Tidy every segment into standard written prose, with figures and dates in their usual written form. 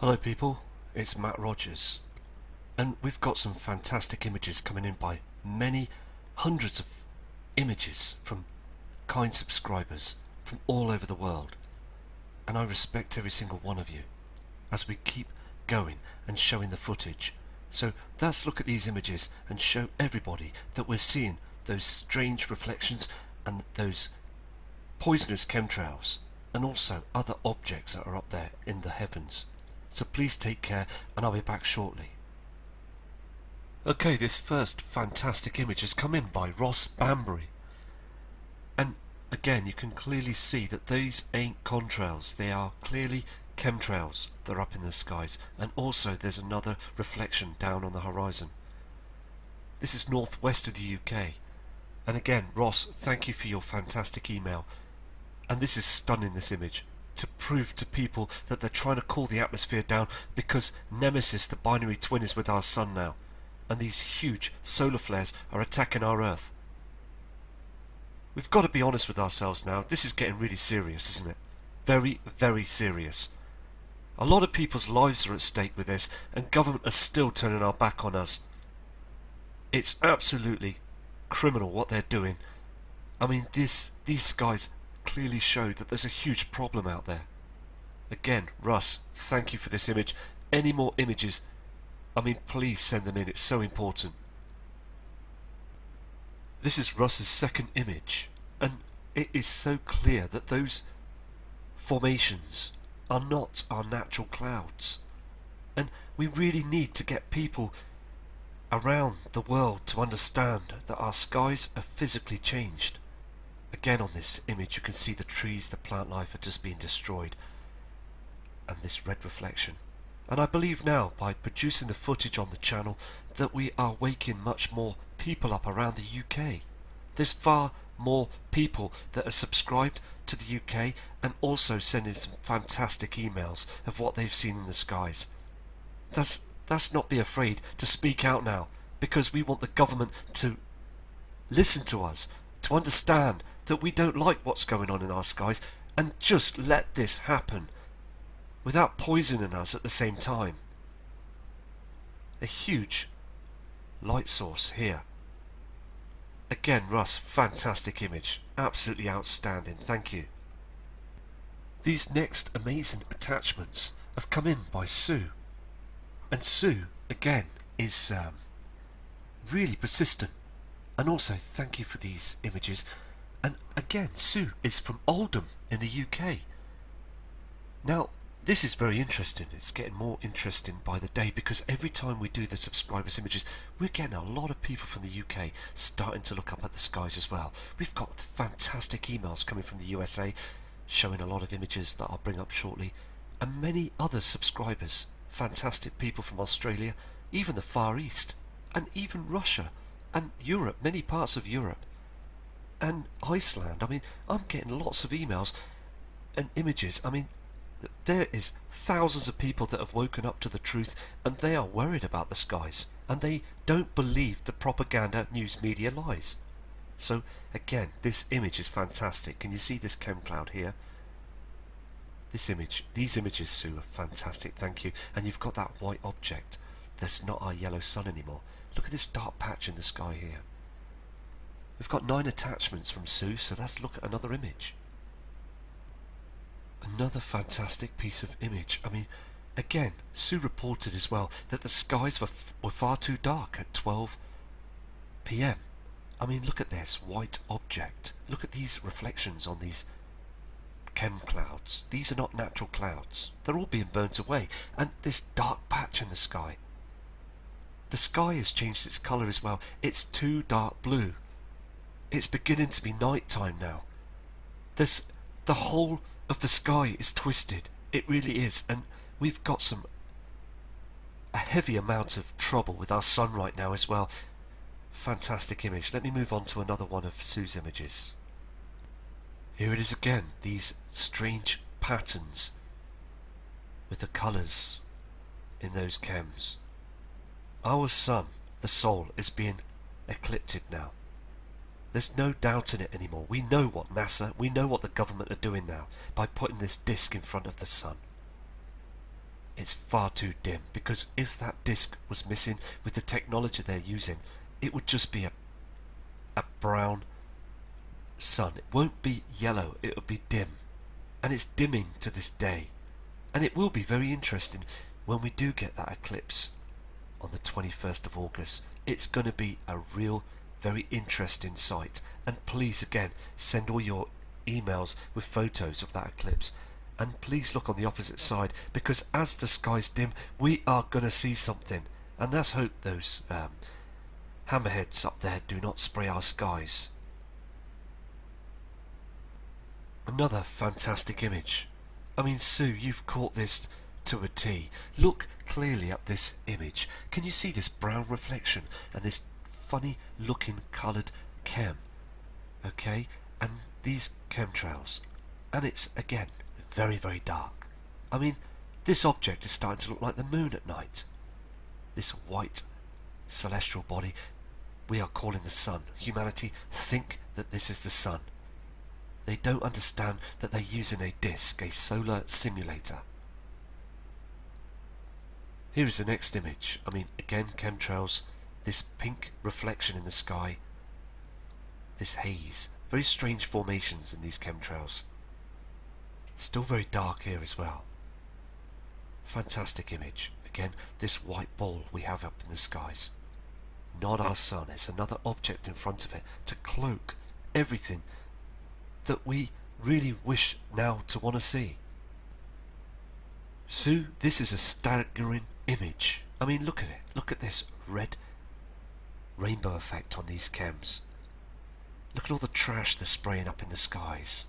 Hello people, it's Matt Rogers, and we've got some fantastic images coming in by many hundreds of images from kind subscribers from all over the world, and I respect every single one of you as we keep going and showing the footage. So let's look at these images and show everybody that we're seeing those strange reflections and those poisonous chemtrails and also other objects that are up there in the heavens. So please take care, and I'll be back shortly. Okay, this first fantastic image has come in by Ross Banbury. And again, you can clearly see that these ain't contrails, they are clearly chemtrails that are up in the skies. And also there's another reflection down on the horizon. This is northwest of the UK. And again, Ross, thank you for your fantastic email. And this is stunning, this image, to prove to people that they're trying to cool the atmosphere down because Nemesis, the binary twin, is with our sun now, and these huge solar flares are attacking our Earth. We've got to be honest with ourselves now. This is getting really serious, isn't it? Very, very serious. A lot of people's lives are at stake with this, and government are still turning our back on us. It's absolutely criminal what they're doing. I mean, these guys clearly show that there's a huge problem out there. Again, Russ, thank you for this image. Any more images, I mean, please send them in, it's so important. This is Russ's second image, and it is so clear that those formations are not our natural clouds. And we really need to get people around the world to understand that our skies are physically changed. Again, on this image you can see the trees, the plant life are just being destroyed, and this red reflection. And I believe now, by producing the footage on the channel, that we are waking much more people up around the UK. There's far more people that are subscribed to the UK and also sending some fantastic emails of what they've seen in the skies. That's not be afraid to speak out now, because we want the government to listen to us, to understand that we don't like what's going on in our skies, and just let this happen without poisoning us at the same time. A huge light source here. Again, Russ, fantastic image, absolutely outstanding, thank you. These next amazing attachments have come in by Sue, and Sue again is really persistent. And also thank you for these images. And again, Sue is from Oldham in the UK. Now this is very interesting. It's getting more interesting by the day, because every time we do the subscribers images, we're getting a lot of people from the UK starting to look up at the skies as well. We've got fantastic emails coming from the USA showing a lot of images that I'll bring up shortly, and many other subscribers, fantastic people from Australia, even the Far East, and even Russia and Europe, many parts of Europe, and Iceland. I mean, I'm getting lots of emails and images. I mean, there is thousands of people that have woken up to the truth, and they are worried about the skies, and they don't believe the propaganda news media lies. So again, this image is fantastic. Can you see this chem cloud here? This image, these images, Sue, are fantastic, thank you. And you've got that white object. That's not our yellow sun anymore. Look at this dark patch in the sky here. We've got 9 attachments from Sue, so let's look at another image. Another fantastic piece of image. I mean, again, Sue reported as well that the skies were far too dark at 12 PM. I mean, look at this white object. Look at these reflections on these chem clouds. These are not natural clouds. They're all being burnt away. And this dark patch in the sky. The sky has changed its colour as well. It's too dark blue. It's beginning to be night time now. The whole of the sky is twisted. It really is. And we've got a heavy amount of trouble with our sun right now as well. Fantastic image. Let me move on to another one of Sue's images. Here it is again. These strange patterns with the colours in those chems. Our sun, the soul, is being eclipsed now. There's no doubt in it anymore. We know what NASA, we know what the government are doing now by putting this disk in front of the sun. it's far too dim, because if that disk was missing with the technology they're using, it would just be a brown sun. It won't be yellow, it will be dim, and it's dimming to this day. And it will be very interesting when we do get that eclipse on the 21st of August. It's going to be a real very interesting sight. And please again send all your emails with photos of that eclipse, and please look on the opposite side, because as the skies dim we are going to see something, and let's hope those hammerheads up there do not spray our skies. Another fantastic image. I mean, Sue, you've caught this to a T. Look clearly at this image. Can you see this brown reflection and this funny looking coloured chem? Okay, and these chemtrails, and it's again very, very dark. I mean, this object is starting to look like the moon at night. This white celestial body we are calling the sun. Humanity think that this is the sun. They don't understand that they're using a disk, a solar simulator. Here is the next image. I mean, again, chemtrails, this pink reflection in the sky, this haze, very strange formations in these chemtrails. Still very dark here as well. Fantastic image. Again, this white ball we have up in the skies. Not our sun, it's another object in front of it to cloak everything that we really wish now to want to see. Sue, this is a staggering image. I mean, look at it. Look at this red rainbow effect on these chems. Look at all the trash they're spraying up in the skies.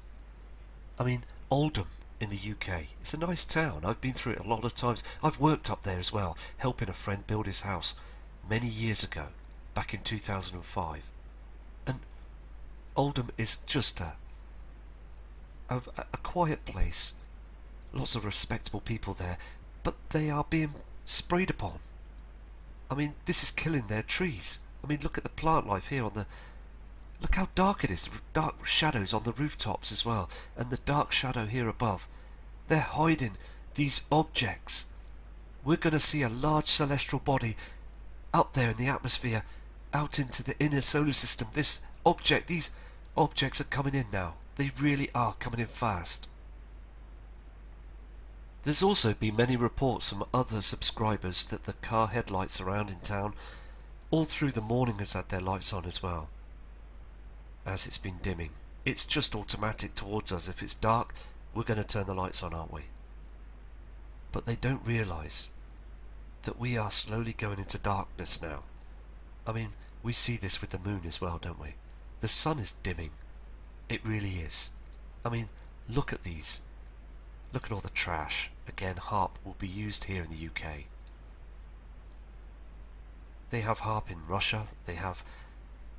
I mean, Oldham in the UK, it's a nice town. I've been through it a lot of times. I've worked up there as well, helping a friend build his house many years ago, back in 2005. And Oldham is just a quiet place. Lots of respectable people there, but they are being sprayed upon. I mean, this is killing their trees. I mean, look at the plant life here on the... Look how dark it is. Dark shadows on the rooftops as well, and the dark shadow here above. They're hiding these objects. We're going to see a large celestial body up there in the atmosphere, out into the inner solar system. These objects are coming in now. They really are coming in fast. There's also been many reports from other subscribers that the car headlights around in town all through the morning has had their lights on as well. As it's been dimming, it's just automatic towards us. If it's dark, we're going to turn the lights on, aren't we? But they don't realise that we are slowly going into darkness now. I mean, we see this with the moon as well, don't we? The sun is dimming. It really is. I mean, look at these. Look at all the trash. Again, HARP will be used here in the UK. They have HARP in Russia. They have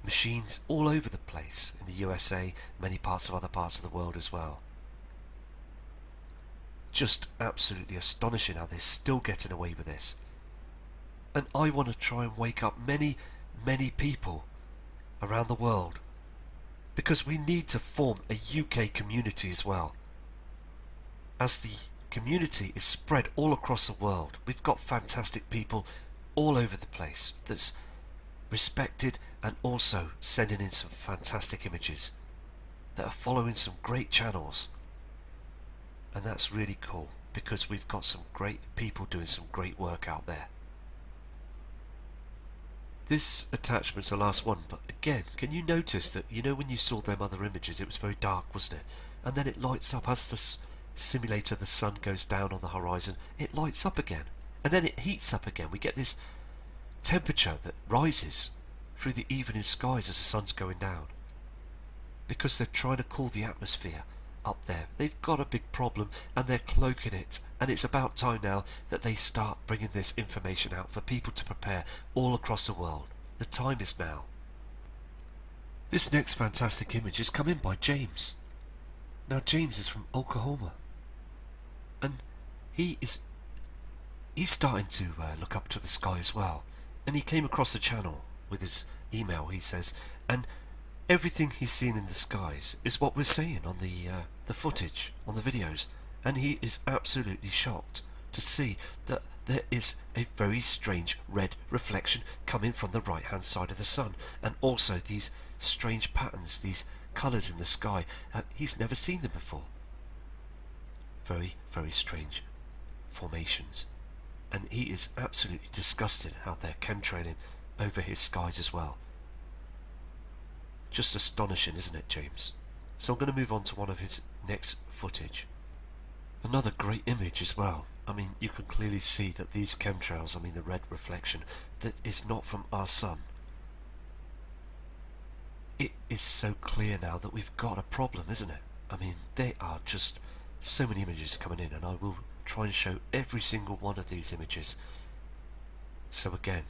machines all over the place in the USA, many parts of other parts of the world as well. Just absolutely astonishing how they're still getting away with this. And I want to try and wake up many, many people around the world, because we need to form a UK community as well. As the community is spread all across the world, we've got fantastic people all over the place that's respected and also sending in some fantastic images that are following some great channels. And that's really cool, because we've got some great people doing some great work out there. This attachment's the last one, but again, can you notice that, you know, when you saw them other images, it was very dark, wasn't it? And then it lights up as the simulator, the sun goes down on the horizon, it lights up again, and then it heats up again. We get this temperature that rises through the evening skies as the sun's going down, because they're trying to cool the atmosphere up there. They've got a big problem and they're cloaking it, and it's about time now that they start bringing this information out for people to prepare all across the world. The time is now. This next fantastic image is come in by James. Now James is from Oklahoma, and he's starting to look up to the sky as well, and he came across the channel with his email, he says, and everything he's seen in the skies is what we're seeing on the footage, on the videos, and he is absolutely shocked. to see that there is a very strange red reflection coming from the right hand side of the sun, and also these strange patterns, these colours in the sky. He's never seen them before. Very, very strange formations, and he is absolutely disgusted how they're chemtrailing over his skies as well. Just astonishing, isn't it, James? So I'm going to move on to one of his next footage. Another great image as well. I mean, you can clearly see that these chemtrails, I mean the red reflection, that is not from our sun. It is so clear now that we've got a problem, isn't it? I mean, there are just so many images coming in, and I will try and show every single one of these images. So again,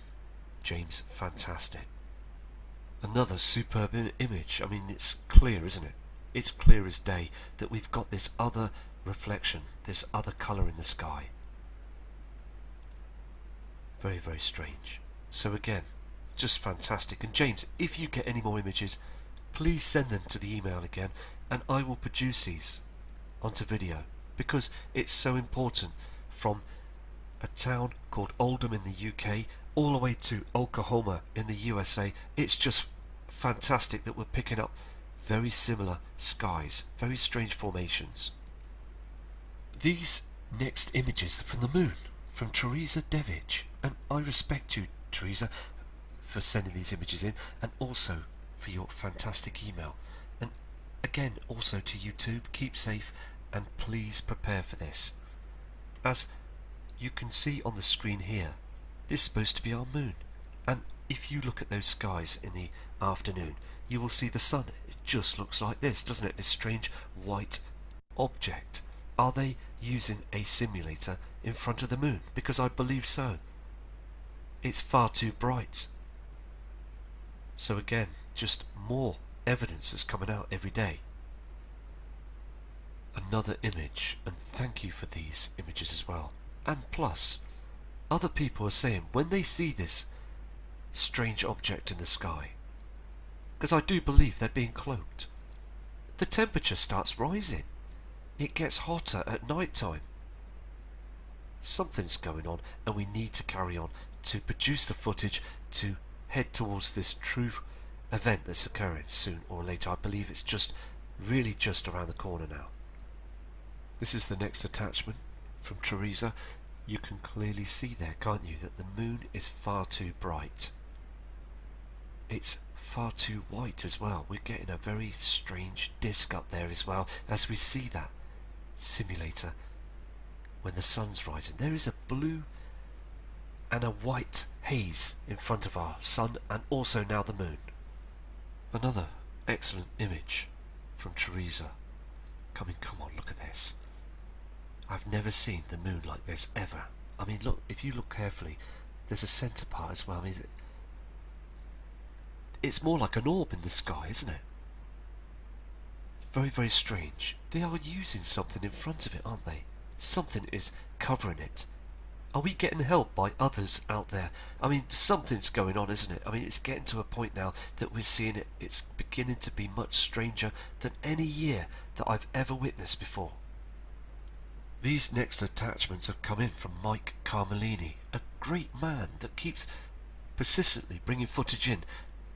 James, fantastic. Another superb image. I mean, it's clear, isn't it? It's clear as day that we've got this other reflection, this other colour in the sky. Very, very strange. So again, just fantastic. And James, if you get any more images, please send them to the email again, and I will produce these onto video, because it's so important. From a town called Oldham in the UK all the way to Oklahoma in the USA, it's just fantastic that we're picking up very similar skies, very strange formations. These next images are from the moon, from Teresa Devich, and I respect you, Teresa, for sending these images in, and also for your fantastic email. And again, also to YouTube, keep safe and please prepare for this. As you can see on the screen here, this is supposed to be our moon, and if you look at those skies in the afternoon, you will see the sun. It just looks like this, doesn't it? This strange white object. Are they using a simulator in front of the moon? Because I believe so. It's far too bright. So again, just more evidence that's coming out every day. Another image, and thank you for these images as well. And plus, other people are saying when they see this strange object in the sky, because I do believe they're being cloaked, the temperature starts rising. It gets hotter at night time. Something's going on, and we need to carry on to produce the footage to head towards this true event that's occurring soon or later. I believe it's just really just around the corner now. This is the next attachment from Teresa. You can clearly see there, can't you, that the moon is far too bright. It's far too white as well. We're getting a very strange disc up there as well as we see that simulator when the sun's rising. There is a blue and a white haze in front of our sun, and also now the moon. Another excellent image from Teresa. Come on, look at this. I've never seen the moon like this ever. I mean, look, if you look carefully, there's a centre part as well. I mean, it's more like an orb in the sky, isn't it? Very, very strange. They are using something in front of it, aren't they? Something is covering it. Are we getting help by others out there? I mean, something's going on, isn't it? I mean, it's getting to a point now that we're seeing it. It's beginning to be much stranger than any year that I've ever witnessed before. These next attachments have come in from Mike Carmelini, a great man that keeps persistently bringing footage in.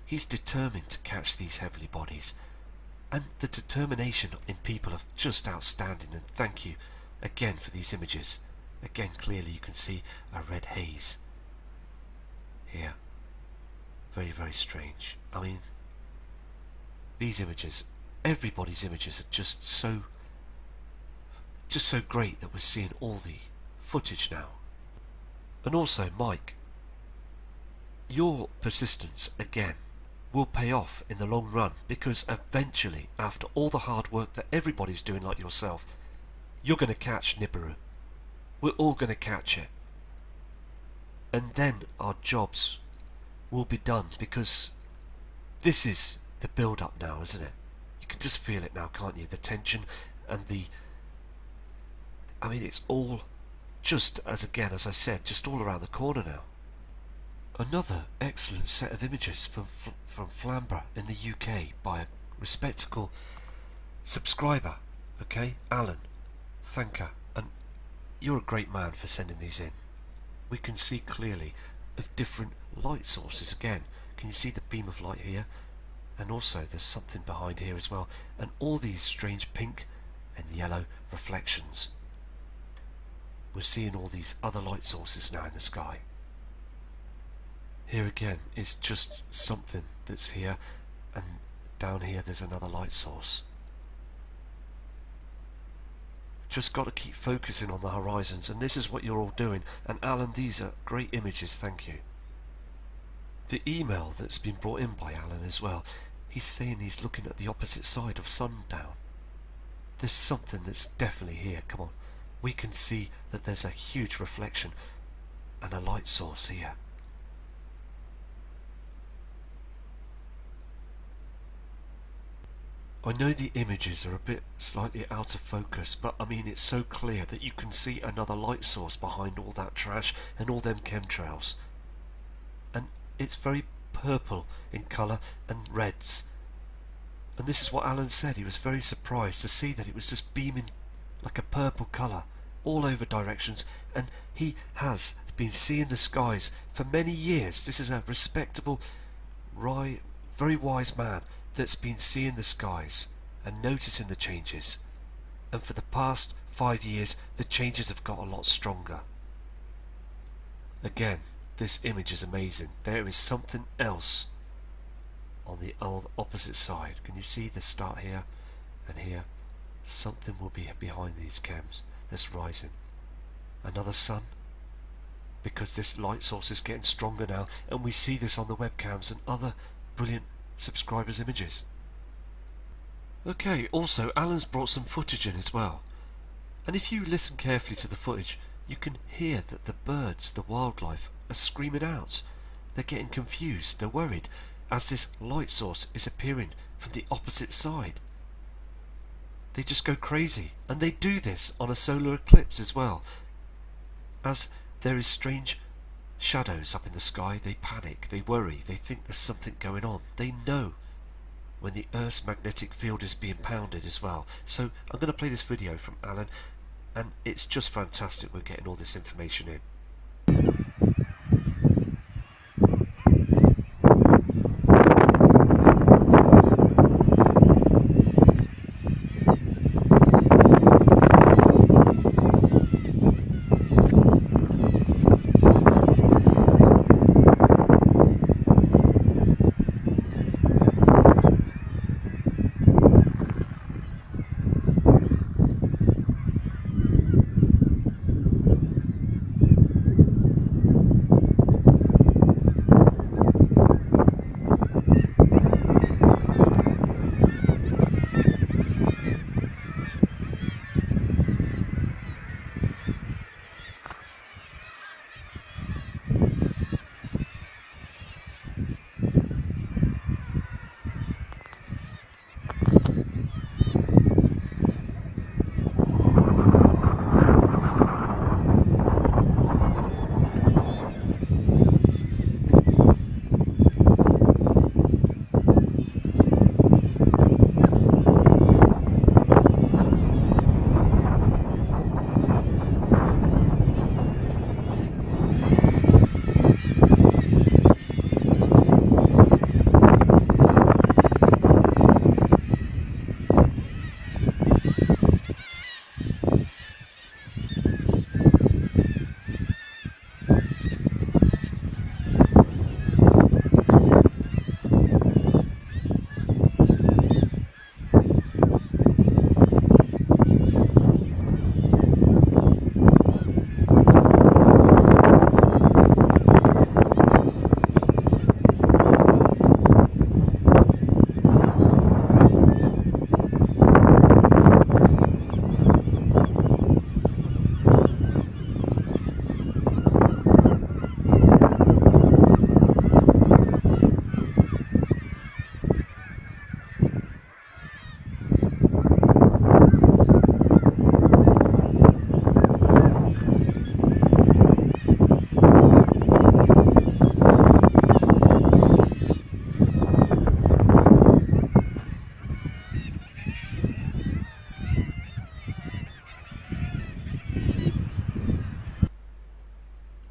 He's determined to catch these heavenly bodies, and the determination in people are just outstanding, and thank you again for these images. Again, clearly you can see a red haze here. Very, very strange. I mean, these images, everybody's images are just so great that we're seeing all the footage now. And also, Mike, your persistence again will pay off in the long run, because eventually, after all the hard work that everybody's doing like yourself, you're going to catch Nibiru. We're all going to catch it, and then our jobs will be done, because this is the build up now, isn't it? You can just feel it now, can't you? The tension and the, I mean, it's all just, as I said, just all around the corner now. Another excellent set of images from Flamborough in the UK by a respectable subscriber, okay, Alan, thank her. And you're a great man for sending these in. We can see clearly of different light sources again. Can you see the beam of light here? And also there's something behind here as well. And all these strange pink and yellow reflections. We're seeing all these other light sources now in the sky. Here again is just something that's here, and down here there's another light source. Just got to keep focusing on the horizons, and this is what you're all doing. And Alan, these are great images, thank you. The email that's been brought in by Alan as well, he's saying he's looking at the opposite side of sundown. There's something that's definitely here, come on. We can see that there's a huge reflection and a light source here. I know the images are a bit slightly out of focus, but I mean it's so clear that you can see another light source behind all that trash and all them chemtrails. And it's very purple in colour and reds. And this is what Alan said, he was very surprised to see that it was just beaming like a purple colour all over directions, and he has been seeing the skies for many years. This is a respectable, very wise man that's been seeing the skies and noticing the changes, and for the past 5 years the changes have got a lot stronger. Again, this image is amazing. There is something else on the opposite side. Can you see the start here and here? Something will be behind these chems that's rising. Another sun, because this light source is getting stronger now, and we see this on the webcams and other brilliant subscribers' images. Okay, also Alan's brought some footage in as well, and if you listen carefully to the footage you can hear that the birds, the wildlife, are screaming out. They're getting confused, they're worried, as this light source is appearing from the opposite side. They just go crazy, and they do this on a solar eclipse as well. As there is strange shadows up in the sky, they panic, they worry, they think there's something going on. They know when the Earth's magnetic field is being pounded as well. So I'm going to play this video from Alan, and it's just fantastic we're getting all this information in.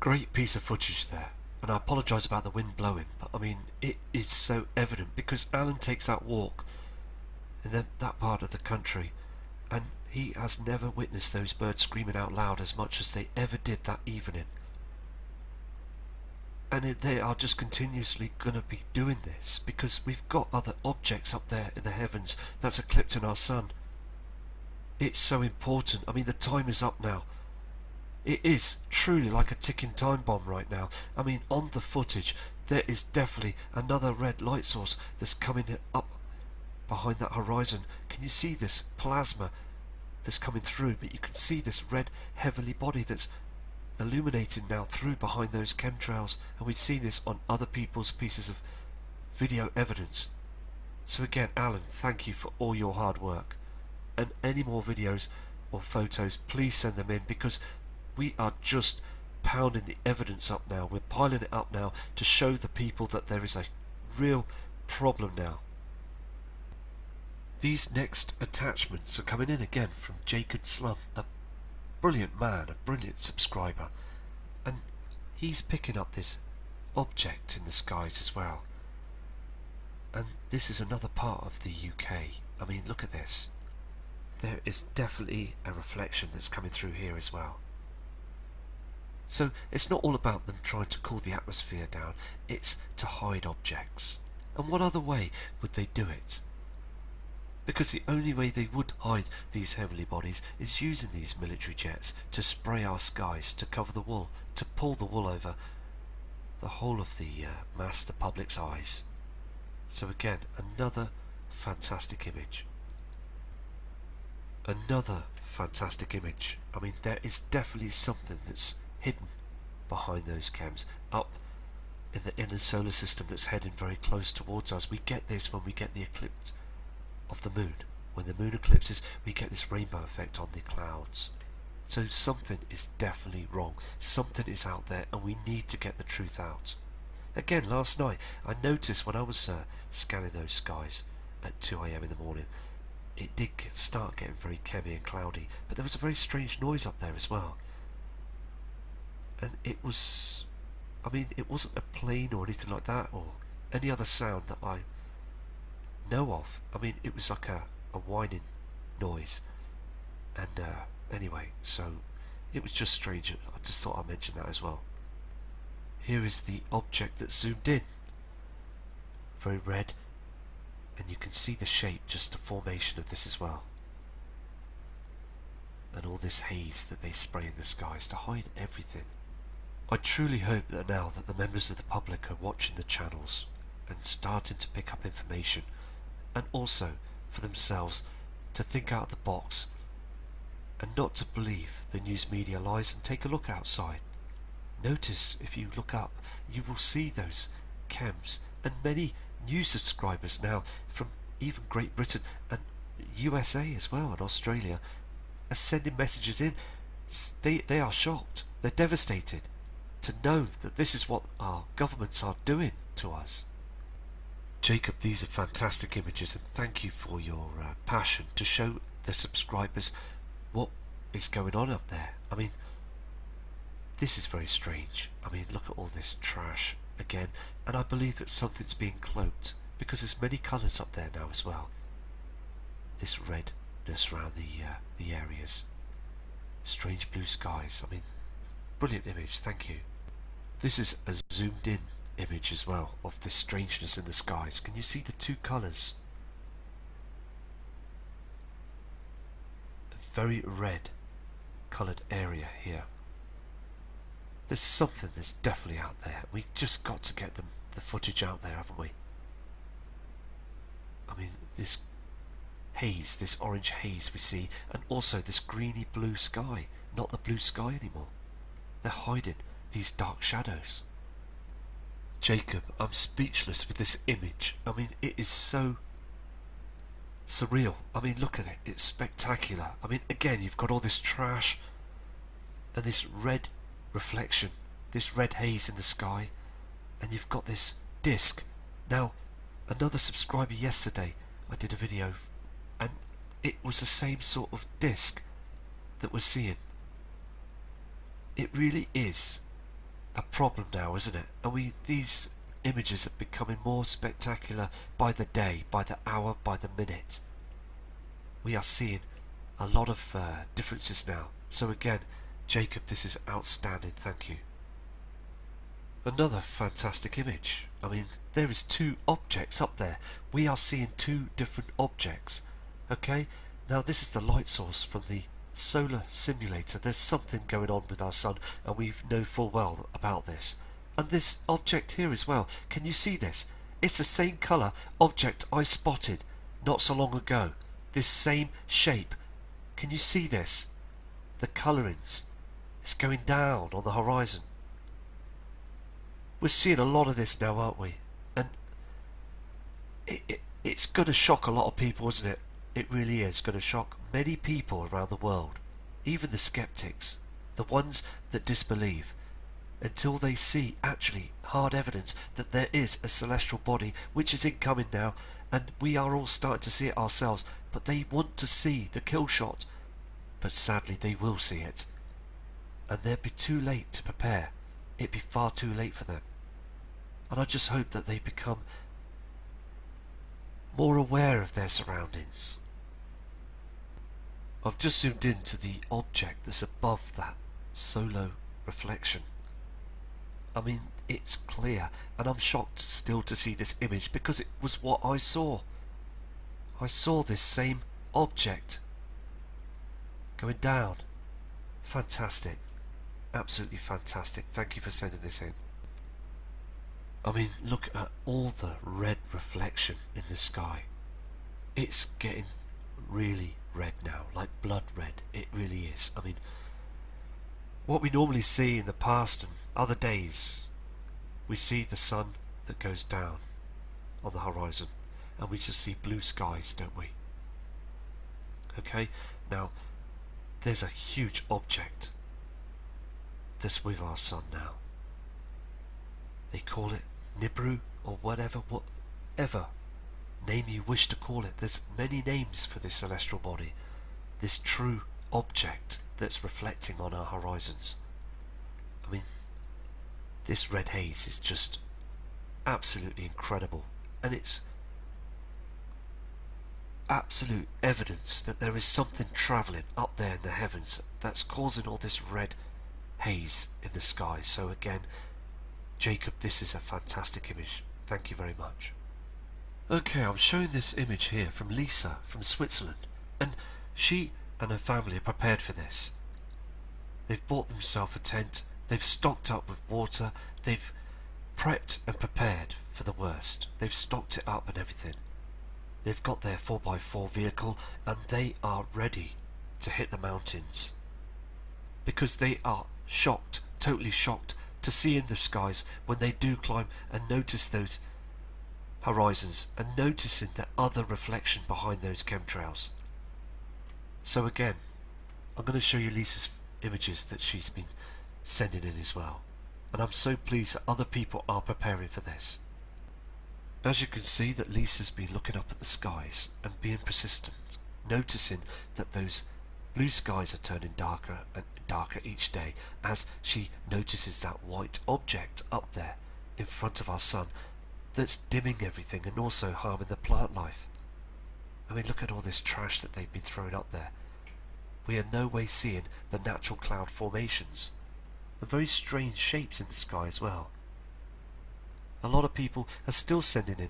Great piece of footage there, and I apologise about the wind blowing, but I mean, it is so evident because Alan takes that walk in that part of the country, and he has never witnessed those birds screaming out loud as much as they ever did that evening. And they are just continuously going to be doing this because we've got other objects up there in the heavens that's eclipsing our sun. It's so important. I mean, the time is up now. It is truly like a ticking time bomb right now. I mean, on the footage, there is definitely another red light source that's coming up behind that horizon. Can you see this plasma that's coming through? But you can see this red heavenly body that's illuminating now through behind those chemtrails, and we've seen this on other people's pieces of video evidence. So again, Alan, thank you for all your hard work, and any more videos or photos, please send them in, because we are just pounding the evidence up now. We're piling it up now to show the people that there is a real problem now. These next attachments are coming in again from Jacob Slum, a brilliant man, a brilliant subscriber, and he's picking up this object in the skies as well. And this is another part of the UK. I mean, look at this. There is definitely a reflection that's coming through here as well. So it's not all about them trying to cool the atmosphere down, it's to hide objects. And what other way would they do it? Because the only way they would hide these heavenly bodies is using these military jets to spray our skies, to cover the wool, to pull the wool over the whole of the master public's eyes. So again, another fantastic image. Another fantastic image. I mean, there is definitely something that's hidden behind those chems up in the inner solar system that's heading very close towards us. We get this when we get the eclipse of the moon. When the moon eclipses, we get this rainbow effect on the clouds. So something is definitely wrong. Something is out there, and we need to get the truth out. Again, last night I noticed when I was scanning those skies at 2 AM in the morning, it did start getting very chemmy and cloudy, but there was a very strange noise up there as well. And it was, I mean, it wasn't a plane or anything like that, or any other sound that I know of. I mean, it was like a whining noise. And anyway, so it was just strange. I just thought I'd mention that as well. Here is the object that's zoomed in. Very red, and you can see the shape, just the formation of this as well. And all this haze that they spray in the skies to hide everything. I truly hope that now that the members of the public are watching the channels and starting to pick up information, and also for themselves to think out of the box and not to believe the news media lies, and take a look outside. Notice, if you look up, you will see those chems, and many new subscribers now from even Great Britain and USA as well, and Australia, are sending messages in. They are shocked, they're devastated to know that this is what our governments are doing to us. Jacob, these are fantastic images, and thank you for your passion to show the subscribers what is going on up there. I mean, this is very strange. I mean, look at all this trash again, and I believe that something's being cloaked because there's many colours up there now as well. This redness around the areas, strange blue skies. I mean, brilliant image, thank you. This is a zoomed in image as well of this strangeness in the skies. Can you see the two colours? A very red coloured area here. There's something that's definitely out there. We've just got to get the footage out there, haven't we? I mean, this haze, this orange haze we see, and also this greeny blue sky, not the blue sky anymore. They're hiding these dark shadows. Jacob, I'm speechless with this image. I mean, it is so surreal. I mean, look at it. It's spectacular. I mean, again, you've got all this trash and this red reflection, this red haze in the sky, and you've got this disc. Now, another subscriber yesterday, I did a video, and it was the same sort of disc that we're seeing. It really is a problem now, isn't it? And these images are becoming more spectacular by the day, by the hour, by the minute. We are seeing a lot of differences now. So again, Jacob, this is outstanding, thank you. Another fantastic image. I mean, there is two objects up there. We are seeing two different objects. Okay, now this is the light source from the solar simulator. There's something going on with our sun, and we know full well about this. And this object here as well, can you see this? It's the same colour object I spotted not so long ago. This same shape. Can you see this? The colourings. It's going down on the horizon. We're seeing a lot of this now, aren't we? And it's going to shock a lot of people, isn't it? It really is going to shock many people around the world. Even the skeptics, the ones that disbelieve, until they see actually hard evidence that there is a celestial body which is incoming now, and we are all starting to see it ourselves. But they want to see the kill shot, but sadly they will see it, and they'd be too late to prepare. It'd be far too late for them. And I just hope that they become more aware of their surroundings. I've just zoomed into the object that's above that solar reflection. I mean, it's clear, and I'm shocked still to see this image because it was what I saw. I saw this same object going down. Fantastic. Absolutely fantastic. Thank you for sending this in. I mean, look at all the red reflection in the sky. It's getting really red now, like blood red. It really is. I mean, what we normally see in the past and other days, we see the sun that goes down on the horizon, and we just see blue skies, don't we? Okay, now there's a huge object that's with our sun now. They call it Nibiru, or whatever name you wish to call it. There's many names for this celestial body, this true object that's reflecting on our horizons. I mean, this red haze is just absolutely incredible, and it's absolute evidence that there is something travelling up there in the heavens that's causing all this red haze in the sky. So again, Jacob, this is a fantastic image. Thank you very much. Okay, I'm showing this image here from Lisa from Switzerland, and she and her family are prepared for this. They've bought themselves a tent, they've stocked up with water, they've prepped and prepared for the worst. They've stocked it up and everything. They've got their 4x4 vehicle, and they are ready to hit the mountains, because they are shocked, totally shocked, to see in the skies when they do climb and notice those horizons and noticing the other reflection behind those chemtrails. So again, I'm going to show you Lisa's images that she's been sending in as well, and I'm so pleased that other people are preparing for this. As you can see, that Lisa's been looking up at the skies and being persistent, noticing that those blue skies are turning darker and darker each day as she notices that white object up there in front of our sun that's dimming everything and also harming the plant life. I mean, look at all this trash that they've been throwing up there. We are no way seeing the natural cloud formations and very strange shapes in the sky as well. A lot of people are still sending in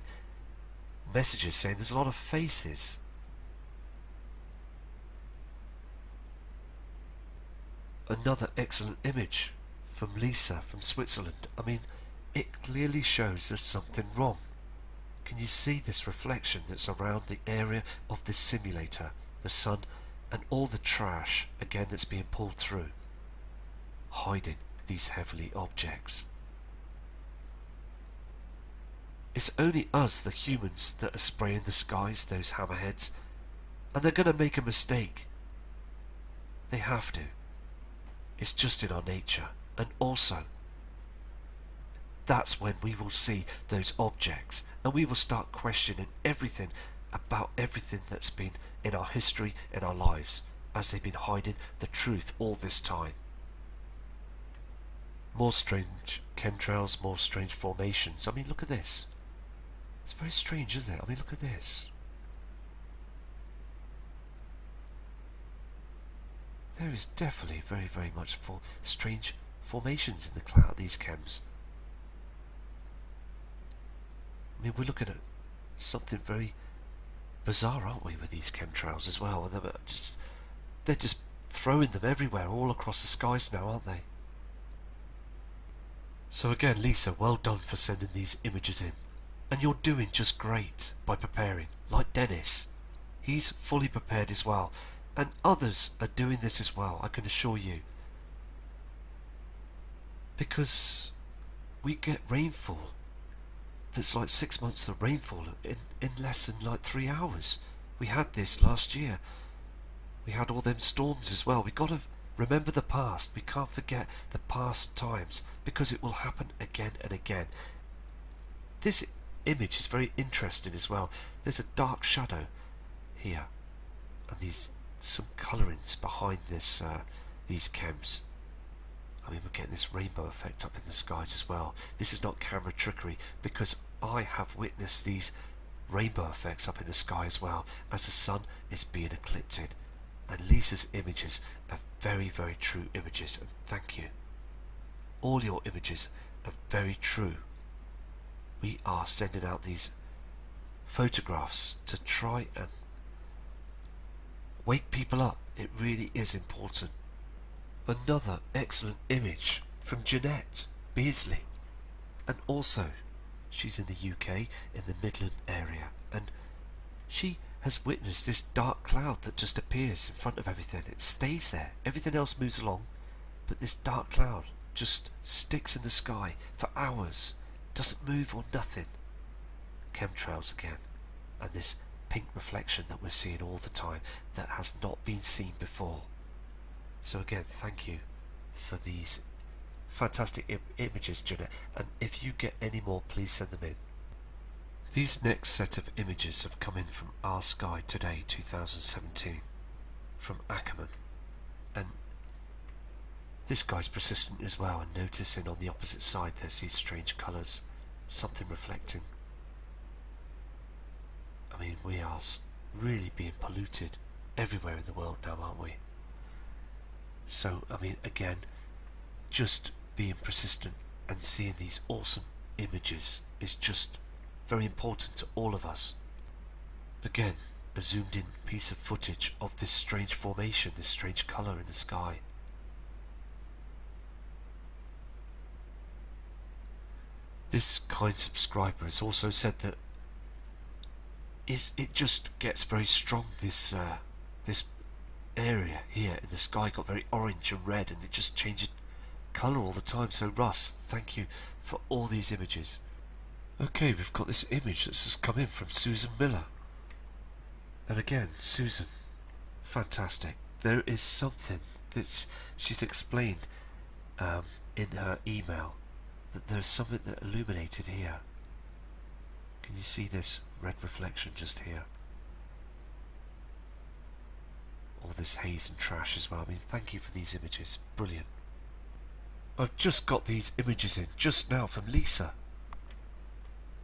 messages saying there's a lot of faces. Another excellent image from Lisa from Switzerland. I mean, it clearly shows there's something wrong. Can you see this reflection that's around the area of this simulator, the sun, and all the trash again that's being pulled through, hiding these heavenly objects? It's only us, the humans, that are spraying the skies, those hammerheads, and they're going to make a mistake. They have to. It's just in our nature. And also, that's when we will see those objects, and we will start questioning everything about everything that's been in our history, in our lives, as they've been hiding the truth all this time. More strange chemtrails, more strange formations. I mean, look at this. It's very strange, isn't it? I mean, look at this. There is definitely very, very much strange formations in the cloud, these chems. I mean, we're looking at something very bizarre, aren't we, with these chemtrails as well? They're just throwing them everywhere, all across the skies now, aren't they? So again, Lisa, well done for sending these images in. And you're doing just great by preparing, like Dennis. He's fully prepared as well. And others are doing this as well, I can assure you. Because we get rainfall that's like 6 months of rainfall in less than like 3 hours. We had this last year. We had all them storms as well. We got to remember the past. We can't forget the past times, because it will happen again and again. This image is very interesting as well. There's a dark shadow here, and some colourings behind this these chems. I mean, we're getting this rainbow effect up in the skies as well. This is not camera trickery, because I have witnessed these rainbow effects up in the sky as well, as the sun is being eclipsed. And Lisa's images are very, very true images, and thank you. All your images are very true. We are sending out these photographs to try and wake people up. It really is important. Another excellent image from Jeanette Beasley, and also she's in the UK, in the Midland area, and she has witnessed this dark cloud that just appears in front of everything. It stays there, everything else moves along, but this dark cloud just sticks in the sky for hours, doesn't move or nothing. Chemtrails again, and this pink reflection that we're seeing all the time that has not been seen before. So again, thank you for these fantastic images, Jeanette, and if you get any more, please send them in. These next set of images have come in from Our Sky Today 2017 from Ackerman, and this guy's persistent as well, and noticing on the opposite side there's these strange colours, something reflecting. I mean, we are really being polluted everywhere in the world now, aren't we? So, I mean, again, just being persistent and seeing these awesome images is just very important to all of us. Again, a zoomed in piece of footage of this strange formation, this strange colour in the sky. This kind subscriber has also said that it just gets very strong, this area here in the sky got very orange and red, and it just changes colour all the time. So Russ, thank you for all these images. Okay, we've got this image that's just come in from Susan Miller, and again, Susan, fantastic. There is something that she's explained in her email, that there's something that illuminated here. Can you see this red reflection just here? All this haze and trash as well. I mean, thank you for these images. Brilliant. I've just got these images in just now from Lisa.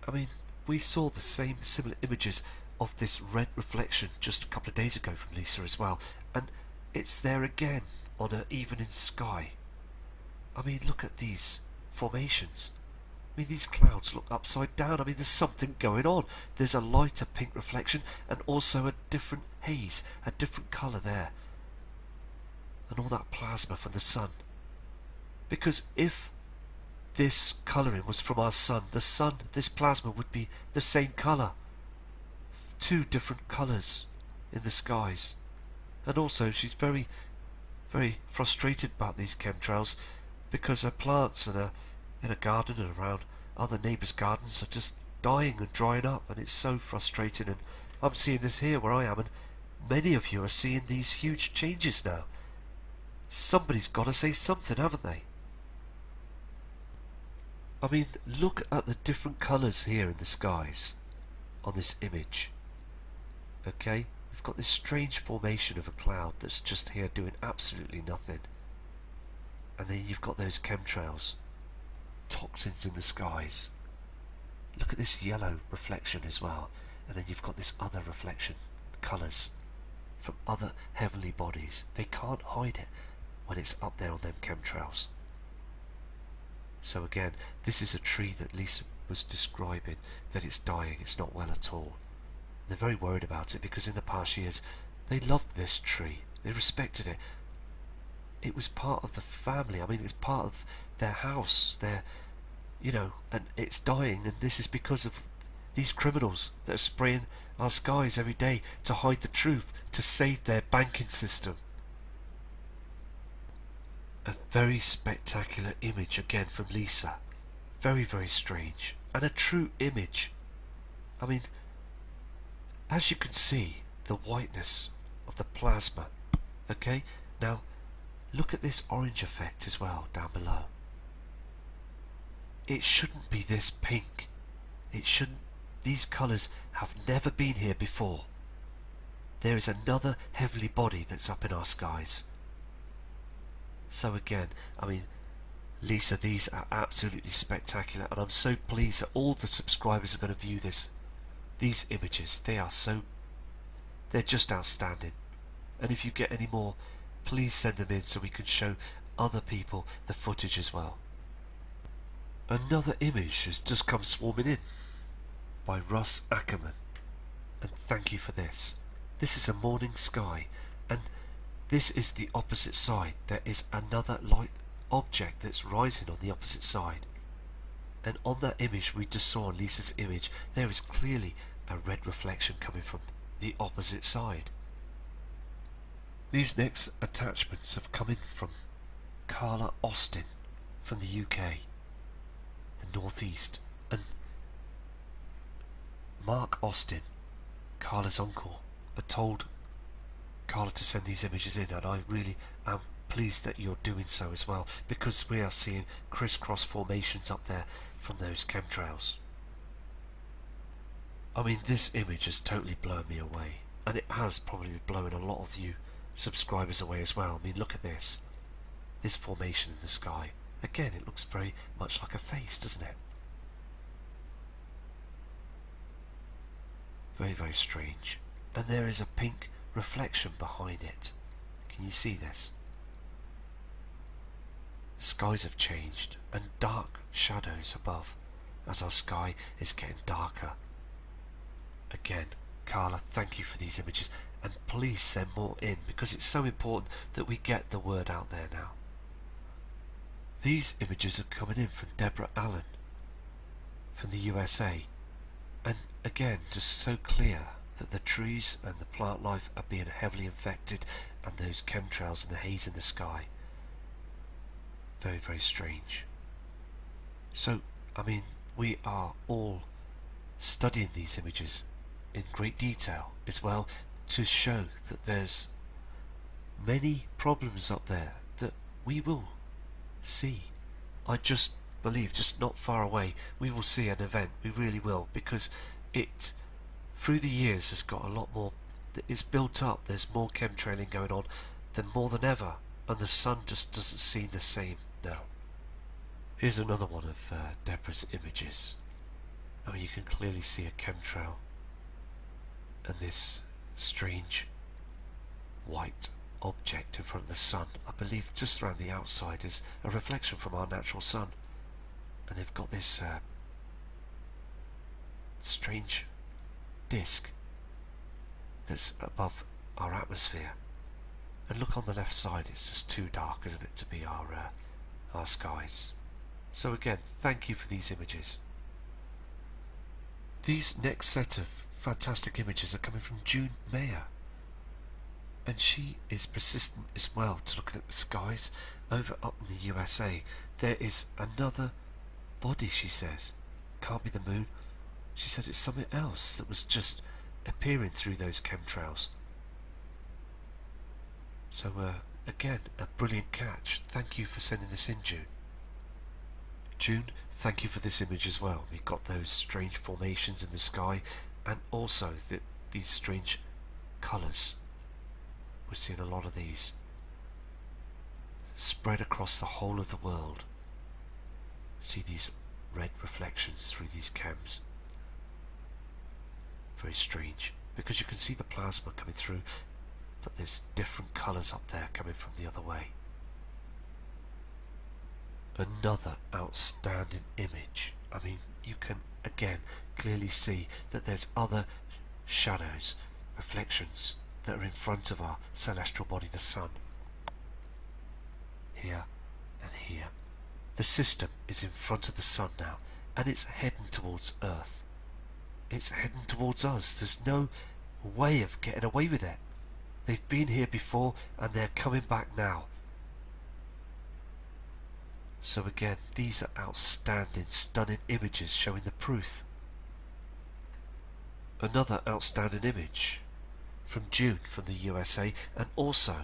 I mean, we saw the similar images of this red reflection just a couple of days ago from Lisa as well, and it's there again on an evening sky. I mean, look at these formations. I mean, these clouds look upside down. I mean, there's something going on. There's a lighter pink reflection and also a different haze, a different colour there. And all that plasma from the sun. Because if this colouring was from our sun, the sun, this plasma would be the same colour. Two different colours in the skies. And also, she's very, very frustrated about these chemtrails, because her plants in a garden and around other neighbours' gardens are just dying and drying up, and it's so frustrating. And I'm seeing this here where I am, and many of you are seeing these huge changes now. Somebody's got to say something, haven't they? I mean, look at the different colours here in the skies on this image. Okay, we've got this strange formation of a cloud that's just here doing absolutely nothing. And then you've got those chemtrails toxins in the skies. Look at this yellow reflection as well, and then you've got this other reflection, colours from other heavenly bodies. They can't hide it when it's up there on them chemtrails. So again, this is a tree that Lisa was describing, that it's dying, it's not well at all. They're very worried about it because in the past years they loved this tree, they respected it. It was part of the family. I mean, it's part of their house, and it's dying, and this is because of these criminals that are spraying our skies every day to hide the truth, to save their banking system. A very spectacular image again from Lisa. Very, very strange. And a true image. I mean, as you can see, the whiteness of the plasma. Okay, now look at this orange effect as well down below. It shouldn't be this pink. It shouldn't. These colours have never been here before. There is another heavenly body that's up in our skies. So again, I mean, Lisa, these are absolutely spectacular, and I'm so pleased that all the subscribers are going to view these images. They're just outstanding. And if you get any more, please send them in so we can show other people the footage as well. Another image has just come swarming in by Russ Ackerman, and thank you for this. This is a morning sky, and this is the opposite side. There is another light object that's rising on the opposite side, and on that image we just saw on Lisa's image, there is clearly a red reflection coming from the opposite side. These next attachments have come in from Carla Austin from the UK, the northeast, and Mark Austin, Carla's uncle, had told Carla to send these images in, and I really am pleased that you're doing so as well, because we are seeing crisscross formations up there from those chemtrails. I mean, this image has totally blown me away, and it has probably blown a lot of you subscribers away as well. I mean, look at this formation in the sky. Again, it looks very much like a face, doesn't it? Very, very strange. And there is a pink reflection behind it. Can you see this? The skies have changed, and dark shadows above as our sky is getting darker. Again, Carla, thank you for these images, and please send more in, because it's so important that we get the word out there now. These images are coming in from Deborah Allen from the USA, and again, just so clear that the trees and the plant life are being heavily infected, and those chemtrails and the haze in the sky. Very, very strange. So, I mean, we are all studying these images in great detail as well, to show that there's many problems up there that we will see. I just believe, just not far away, we will see an event. We really will, because it, through the years, has got a lot more. It's built up. There's more chemtrailing going on than more than ever, and the sun just doesn't seem the same now. Here's another one of Deborah's images. I mean, you can clearly see a chemtrail, and this strange white object in front of the sun. I believe just around the outside is a reflection from our natural sun, and they've got this strange disc that's above our atmosphere. And look on the left side, it's just too dark, isn't it, to be our skies. So again, thank you for these images. These next set of fantastic images are coming from June Mayer, and she is persistent as well to looking at the skies over up in the USA. There is another body, she says. Can't be the moon. She said it's something else that was just appearing through those chemtrails. So again, a brilliant catch. Thank you for sending this in, June. June, thank you for this image as well. We've got those strange formations in the sky, and also these strange colours. We're seeing a lot of these spread across the whole of the world. See these red reflections through these cams. Very strange, because you can see the plasma coming through, but there's different colours up there coming from the other way. Another outstanding image. I mean, you can again clearly see that there's other shadows, reflections that are in front of our celestial body, the sun. Here and here. The system is in front of the sun now, and it's heading towards Earth. It's heading towards us. There's no way of getting away with it. They've been here before, and they're coming back now. So again, these are outstanding, stunning images showing the proof. Another outstanding image from June from the USA, and also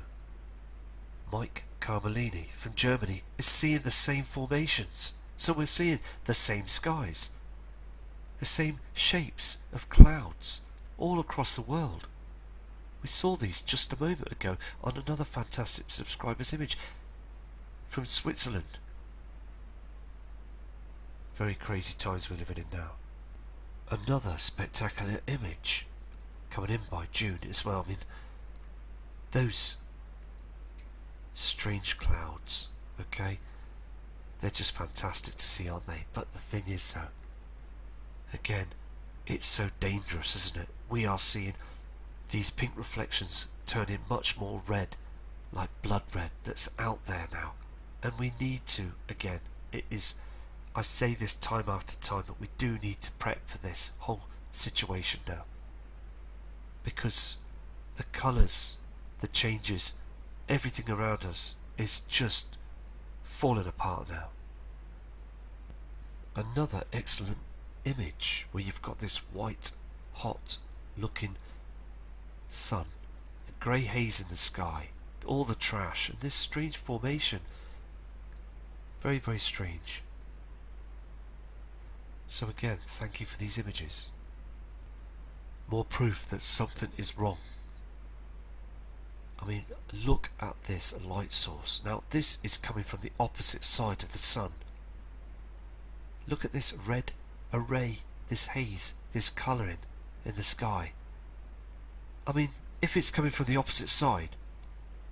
Mike Carmelini from Germany is seeing the same formations. So we're seeing the same skies, the same shapes of clouds all across the world. We saw these just a moment ago on another fantastic subscriber's image from Switzerland. Very crazy times we're living in now. Another spectacular image coming in by June as well. I mean, those strange clouds, okay, they're just fantastic to see, aren't they? But the thing is though, again, it's so dangerous, isn't it? We are seeing these pink reflections turning much more red, like blood red, that's out there now. And we need to, again, it is, I say this time after time, but we do need to prep for this whole situation now. Because the colours, the changes, everything around us is just falling apart now. Another excellent image where you've got this white, hot looking sun, the grey haze in the sky, all the trash, and this strange formation. Very, very strange. So again, thank you for these images. More proof that something is wrong. I mean, look at this light source. Now this is coming from the opposite side of the sun. Look at this red array, this haze, this colouring in the sky. I mean, if it's coming from the opposite side,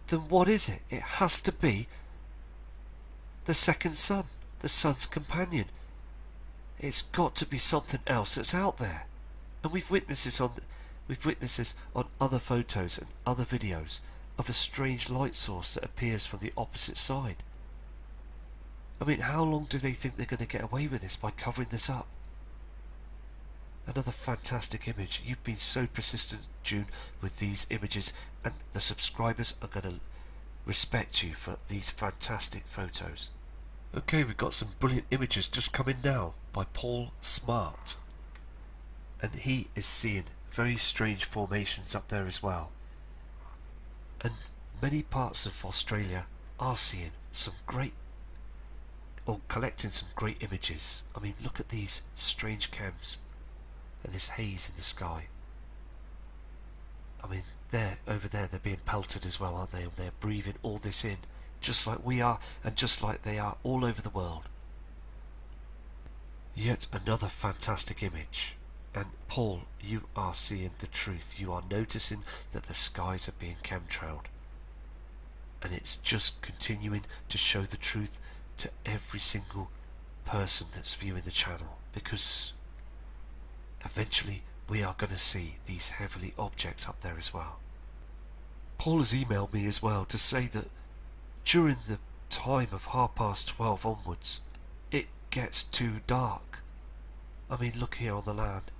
then what is it? It has to be the second sun, the sun's companion. It's got to be something else that's out there. And we've witnessed this on other photos and other videos of a strange light source that appears from the opposite side. I mean, how long do they think they're going to get away with this by covering this up? Another fantastic image. You've been so persistent, June, with these images, and the subscribers are going to respect you for these fantastic photos. Okay, we've got some brilliant images just coming now by Paul Smart, and he is seeing very strange formations up there as well. And many parts of Australia are seeing some great, or collecting some great images. I mean, look at these strange cams and this haze in the sky. I mean, over there, they're being pelted as well, aren't they? And they're breathing all this in, just like we are, and just like they are all over the world. Yet another fantastic image. And Paul, you are seeing the truth. You are noticing that the skies are being chemtrailed. And it's just continuing to show the truth to every single person that's viewing the channel. Because eventually we are going to see these heavenly objects up there as well. Paul has emailed me as well to say that during the time of 12:30 onwards, it gets too dark. I mean, look here on the land.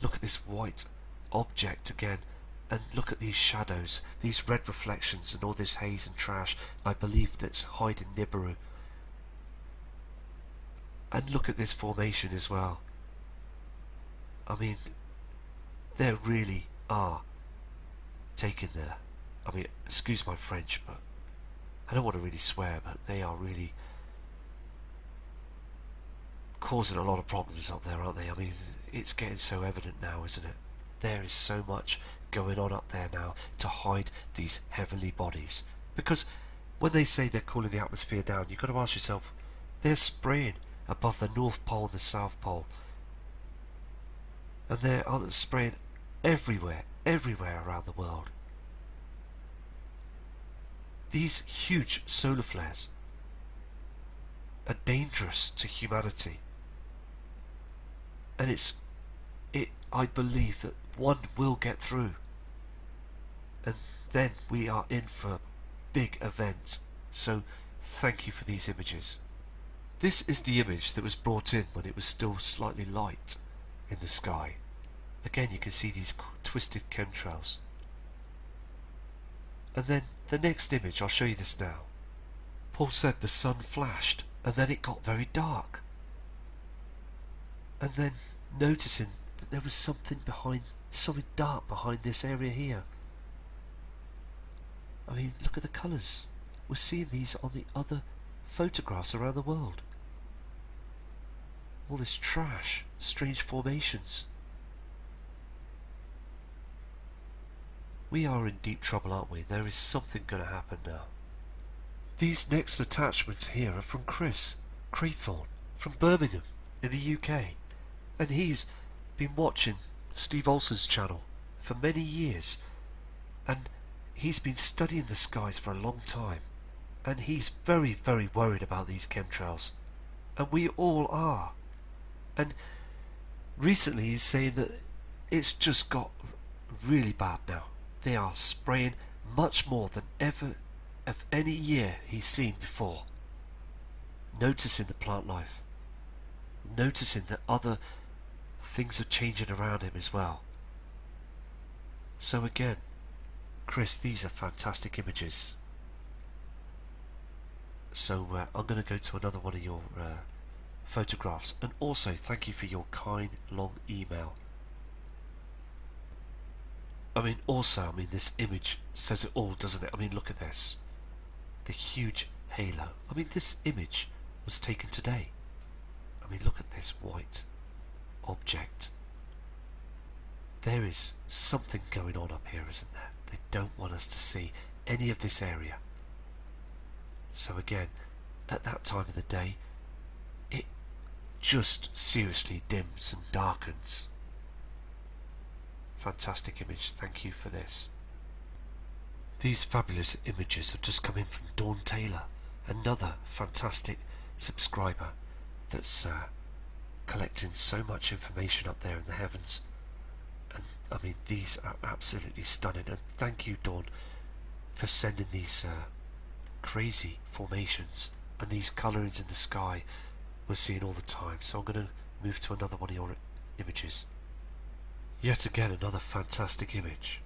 Look at this white object again, and look at these shadows, these red reflections and all this haze and trash. I believe that's hiding Nibiru. And look at this formation as well. I mean, they really are taking their, I mean, excuse my French, but I don't want to really swear, but they are really causing a lot of problems up there, aren't they? I mean, it's getting so evident now, isn't it? There is so much going on up there now to hide these heavenly bodies. Because when they say they're cooling the atmosphere down, you've got to ask yourself, They're spraying above the North Pole and the South Pole. And they're spraying everywhere around the world. These huge solar flares are dangerous to humanity. And I believe that one will get through. And then we are in for a big event. So thank you for these images. This is the image that was brought in when it was still slightly light in the sky. Again, you can see these twisted chemtrails. And then the next image, I'll show you this now. Paul said the sun flashed and then it got very dark. And then noticing that there was something dark behind this area here. I mean, look at the colours. We're seeing these on the other photographs around the world. All this trash, strange formations. We are in deep trouble, aren't we? There is something going to happen now. These next attachments here are from Chris Craythorne from Birmingham in the UK. And he's been watching Steve Olson's channel for many years. And he's been studying the skies for a long time. And he's very, very worried about these chemtrails. And we all are. And recently he's saying that it's just got really bad now. They are spraying much more than ever of any year he's seen before. Noticing the plant life. Noticing that other things are changing around him as well. So again, Chris, these are fantastic images. So I'm going to go to another one of your photographs, and also thank you for your kind long email. I mean, this image says it all, doesn't it? I mean, look at this. The huge halo. I mean, this image was taken today. I mean, look at this white object. There is something going on up here, isn't there? They don't want us to see any of this area. So again, at that time of the day, it just seriously dims and darkens. Fantastic image, thank you for this. These fabulous images have just come in from Dawn Taylor, another fantastic subscriber that's collecting so much information up there in the heavens. And I mean, these are absolutely stunning, and thank you, Dawn, for sending these crazy formations and these colourings in the sky we're seeing all the time. So I'm going to move to another one of your images. Yet again, another fantastic image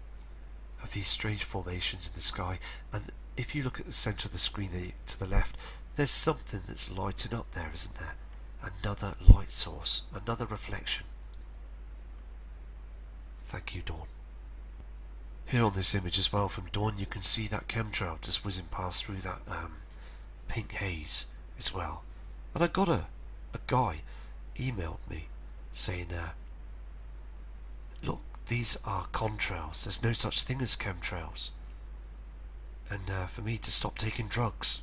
of these strange formations in the sky, and if you look at the centre of the screen to the left, there's something that's lighting up there, isn't there? Another light source, another reflection. Thank you, Dawn. Here on this image as well from Dawn, you can see that chemtrail just whizzing past through that pink haze as well. And I got a guy emailed me saying, look, these are contrails. There's no such thing as chemtrails. And for me to stop taking drugs.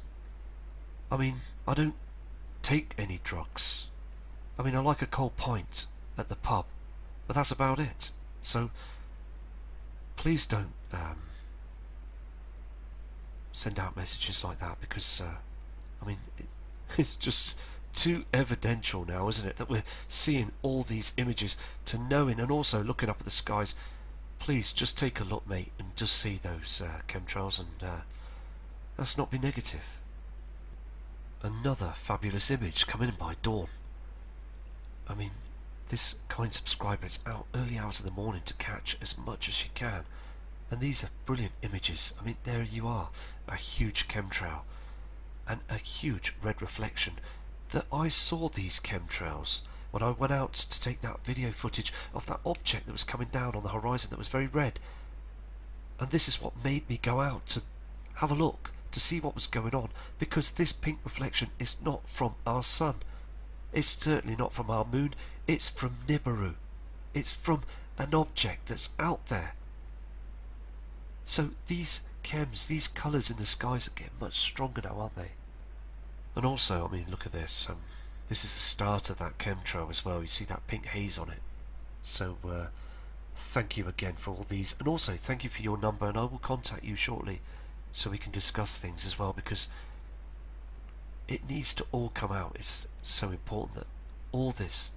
I mean, I don't take any drugs. I mean, I like a cold pint at the pub, but that's about it. So please don't send out messages like that, because I mean, it's just too evidential now, isn't it, that we're seeing all these images to knowing, and also looking up at the skies. Please just take a look, mate, and just see those chemtrails, and let's not be negative. Another fabulous image coming in by Dawn. I mean, this kind subscriber is out early hours of the morning to catch as much as she can, and these are brilliant images. I mean, there you are, a huge chemtrail and a huge red reflection. That I saw these chemtrails when I went out to take that video footage of that object that was coming down on the horizon that was very red, and this is what made me go out to have a look to see what was going on, because this pink reflection is not from our sun. It's certainly not from our moon. It's from Nibiru. It's from an object that's out there. So these chems, these colours in the skies are getting much stronger now, aren't they? And also, I mean, look at this. This is the start of that chemtrail as well. You see that pink haze on it. So thank you again for all these, and also thank you for your number, and I will contact you shortly so we can discuss things as well, because it needs to all come out. It's so important that all this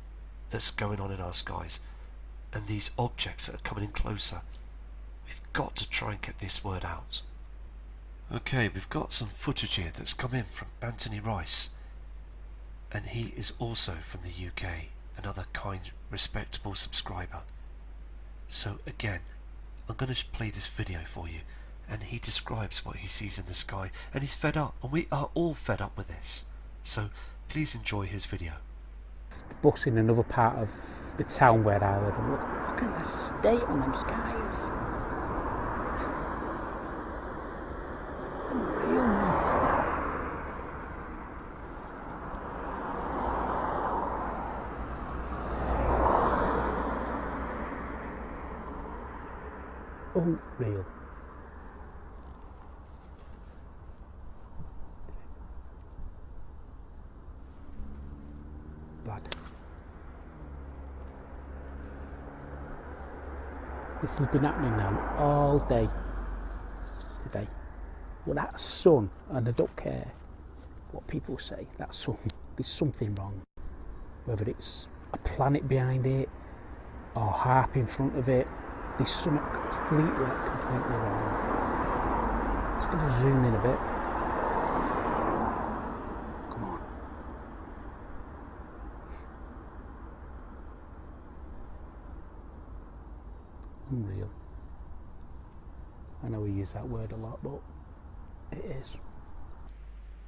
that's going on in our skies and these objects that are coming in closer, we've got to try and get this word out. Okay, we've got some footage here that's come in from Anthony Rice, and he is also from the UK, another kind, respectable subscriber. So again, I'm going to play this video for you, and he describes what he sees in the sky, and he's fed up, and we are all fed up with this. So please enjoy his video. The bus in another part of the town where I live, and look at the state on them skies. Unreal, man. Unreal. Blood. This has been happening now all day today. Well, that sun, and I don't care what people say, that sun, there's something wrong. Whether it's a planet behind it or harp in front of it, there's something completely wrong. Just going to zoom in a bit. Come on. Unreal. I know we use that word a lot, but it is.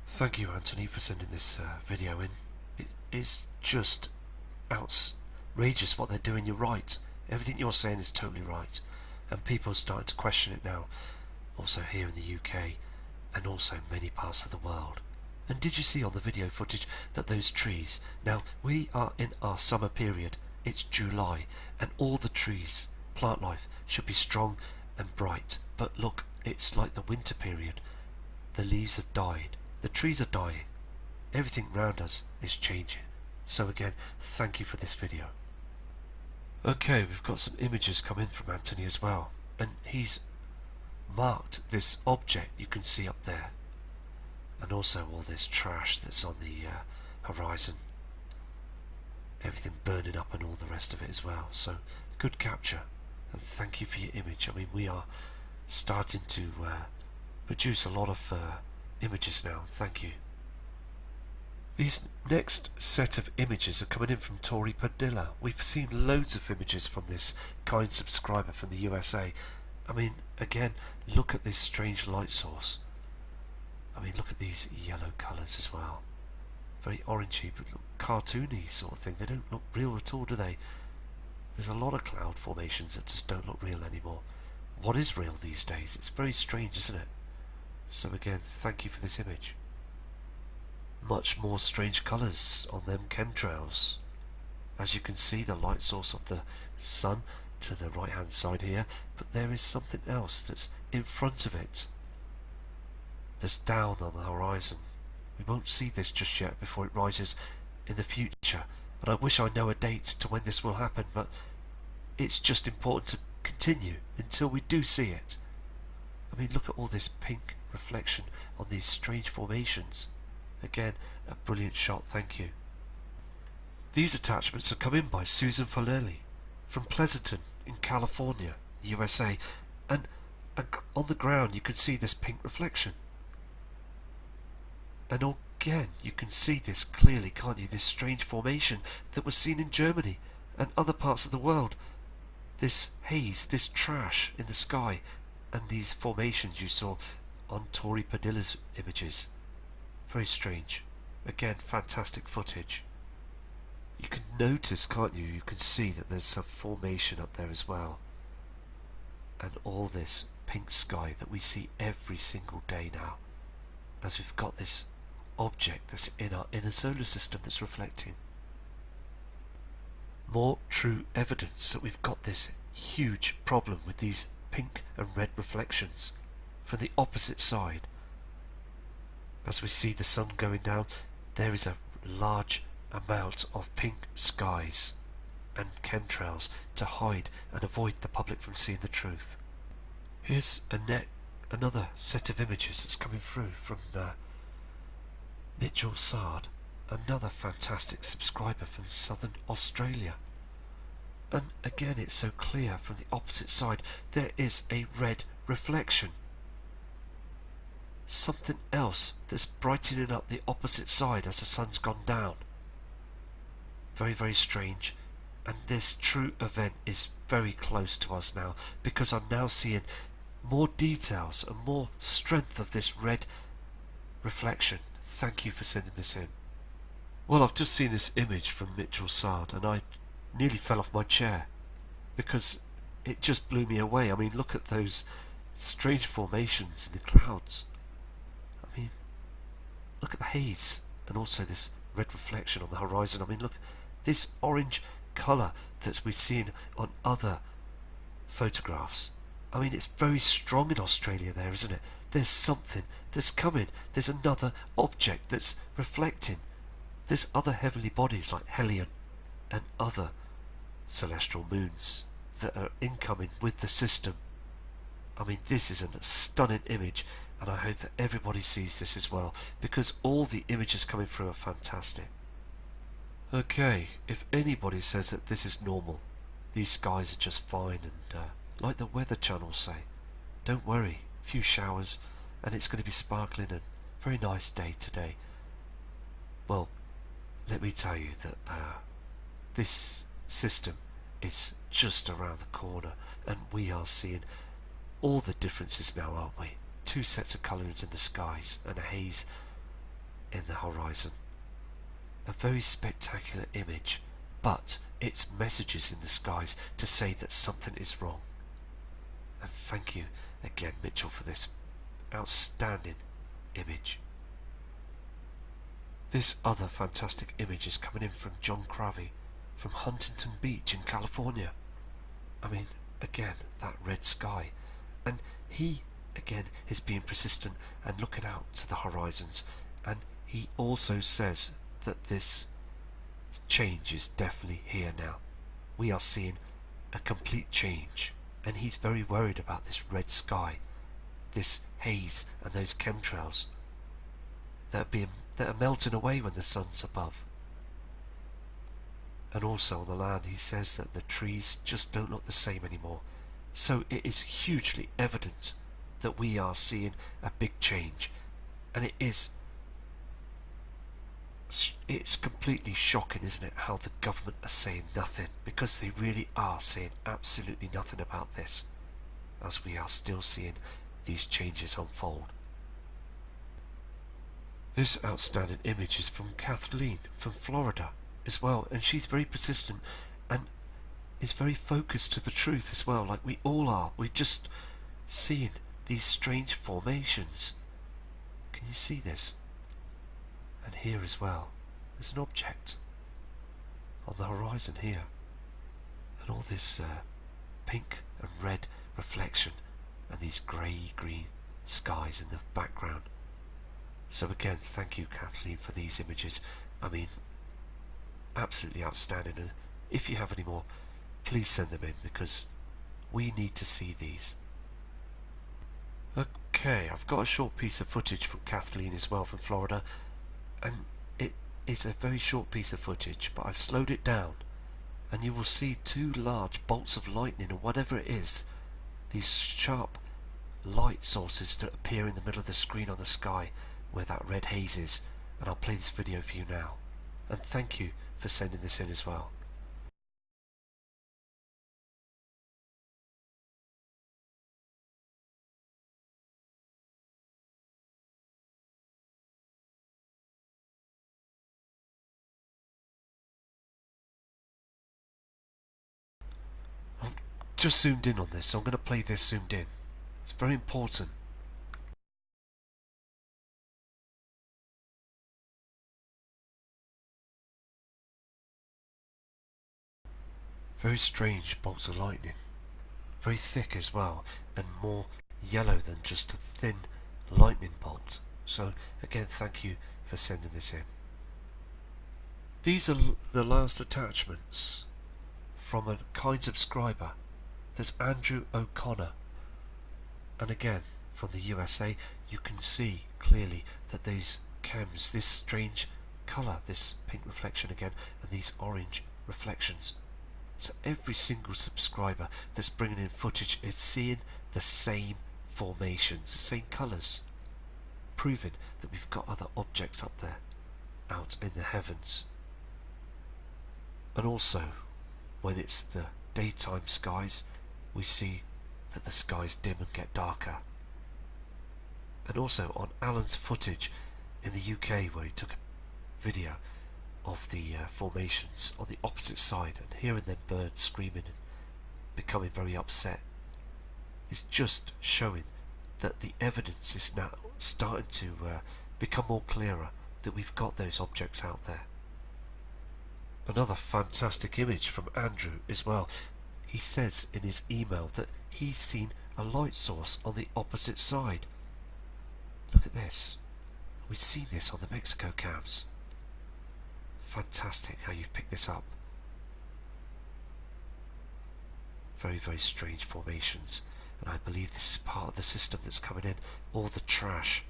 Thank you, Anthony, for sending this video in. It is just outrageous what they're doing. You're right. Everything you're saying is totally right, and people are starting to question it now, also here in the UK and also many parts of the world. And did you see on the video footage that those trees, now we are in our summer period, it's July, and all the trees, plant life, should be strong and bright, but look, it's like the winter period. The leaves have died, the trees are dying, everything around us is changing. So again, thank you for this video. Okay, we've got some images come in from Anthony as well, and he's marked this object you can see up there, and also all this trash that's on the horizon, everything burning up and all the rest of it as well. So good capture, and thank you for your image. I mean, we are starting to produce a lot of images now. Thank you. These next set of images are coming in from Tori Padilla. We've seen loads of images from this kind subscriber from the USA. I mean, again, look at this strange light source. I mean, look at these yellow colours as well. Very orangey, but look, cartoony sort of thing. They don't look real at all, do they? There's a lot of cloud formations that just don't look real anymore. What is real these days? It's very strange, isn't it? So again, thank you for this image. Much more strange colours on them chemtrails. As you can see, the light source of the sun to the right hand side here, but there is something else that's in front of it, that's down on the horizon. We won't see this just yet before it rises in the future, and I wish I know a date to when this will happen, but it's just important to continue until we do see it. I mean, look at all this pink reflection on these strange formations. Again, a brilliant shot, thank you. These attachments are come in by Susan Faleli from Pleasanton in California, USA, and on the ground you can see this pink reflection. And again, you can see this clearly, can't you? This strange formation that was seen in Germany and other parts of the world. This haze, this trash in the sky, and these formations you saw on Tori Padilla's images. Very strange. Again, fantastic footage. You can notice, can't you? You can see that there's some formation up there as well. And all this pink sky that we see every single day now, as we've got this object that's in our inner solar system that's reflecting. More true evidence that we've got this huge problem with these pink and red reflections from the opposite side. as we see the sun going down, there is a large amount of pink skies and chemtrails to hide and avoid the public from seeing the truth. Here's another set of images that's coming through from Mitchell Sard, another fantastic subscriber from Southern Australia. And again, it's so clear from the opposite side, there is a red reflection. Something else that's brightening up the opposite side as the sun's gone down. Very, very strange. And this true event is very close to us now, because I'm now seeing more details and more strength of this red reflection. Thank you for sending this in. Well, I've just seen this image from Mitchell Sard and I nearly fell off my chair because it just blew me away. I mean, look at those strange formations in the clouds. I mean, look at the haze and also this red reflection on the horizon. I mean, look, this orange colour that we've seen on other photographs. I mean, it's very strong in Australia there, isn't it? There's something that's coming. There's another object that's reflecting. There's other heavenly bodies like Helion and other celestial moons that are incoming with the system. I mean, this is a stunning image, and I hope that everybody sees this as well, because all the images coming through are fantastic. Okay, if anybody says that this is normal, these skies are just fine, and like the Weather Channel say, don't worry, a few showers and it's going to be sparkling and very nice day today. Well, let me tell you that this system is just around the corner, and we are seeing all the differences now, aren't we? Two sets of colours in the skies and a haze in the horizon. A very spectacular image, but it's messages in the skies to say that something is wrong. And thank you again, Mitchell, for this outstanding image. This other fantastic image is coming in from John Cravey from Huntington Beach in California. I mean, again, that red sky. And he, again, is being persistent and looking out to the horizons. And he also says that this change is definitely here now. We are seeing a complete change. And he's very worried about this red sky, this haze and those chemtrails that are melting away when the sun's above. And also on the land, he says that the trees just don't look the same anymore. So it is hugely evident that we are seeing a big change, and it's completely shocking, isn't it, how the government are saying nothing, because they really are saying absolutely nothing about this, as we are still seeing these changes unfold. This outstanding image is from Kathleen from Florida as well, and she's very persistent and is very focused to the truth as well, like we all are. We're just seeing these strange formations. Can you see this? And here as well, there's an object on the horizon here, and all this pink and red reflection and these grey-green skies in the background. So again, thank you, Kathleen, for these images. I mean, absolutely outstanding. And if you have any more, please send them in, because we need to see these. Okay, I've got a short piece of footage from Kathleen as well from Florida, and it is a very short piece of footage, but I've slowed it down, and you will see two large bolts of lightning, or whatever it is, these sharp light sources that appear in the middle of the screen on the sky where that red haze is. And I'll play this video for you now, and thank you for sending this in as well. I've just zoomed in on this, so I'm going to play this zoomed in. It's very important. Very strange bolts of lightning. Very thick as well, and more yellow than just a thin lightning bolt. So again, thank you for sending this in. These are the last attachments from a kind subscriber. There's Andrew O'Connor, and again from the USA. You can see clearly that these chems, this strange colour, this pink reflection again, and these orange reflections. So every single subscriber that's bringing in footage is seeing the same formations, the same colours, proving that we've got other objects up there, out in the heavens. And also, when it's the daytime skies, we see that the skies dim and get darker. And also on Alan's footage in the UK, where he took a video of the formations on the opposite side and hearing them birds screaming and becoming very upset, is just showing that the evidence is now starting to become more clearer, that we've got those objects out there. Another fantastic image from Andrew as well. He says in his email that he's seen a light source on the opposite side. Look at this. We've seen this on the Mexico cams. Fantastic how you've picked this up. Very, very strange formations, and I believe this is part of the system that's coming in, all the trash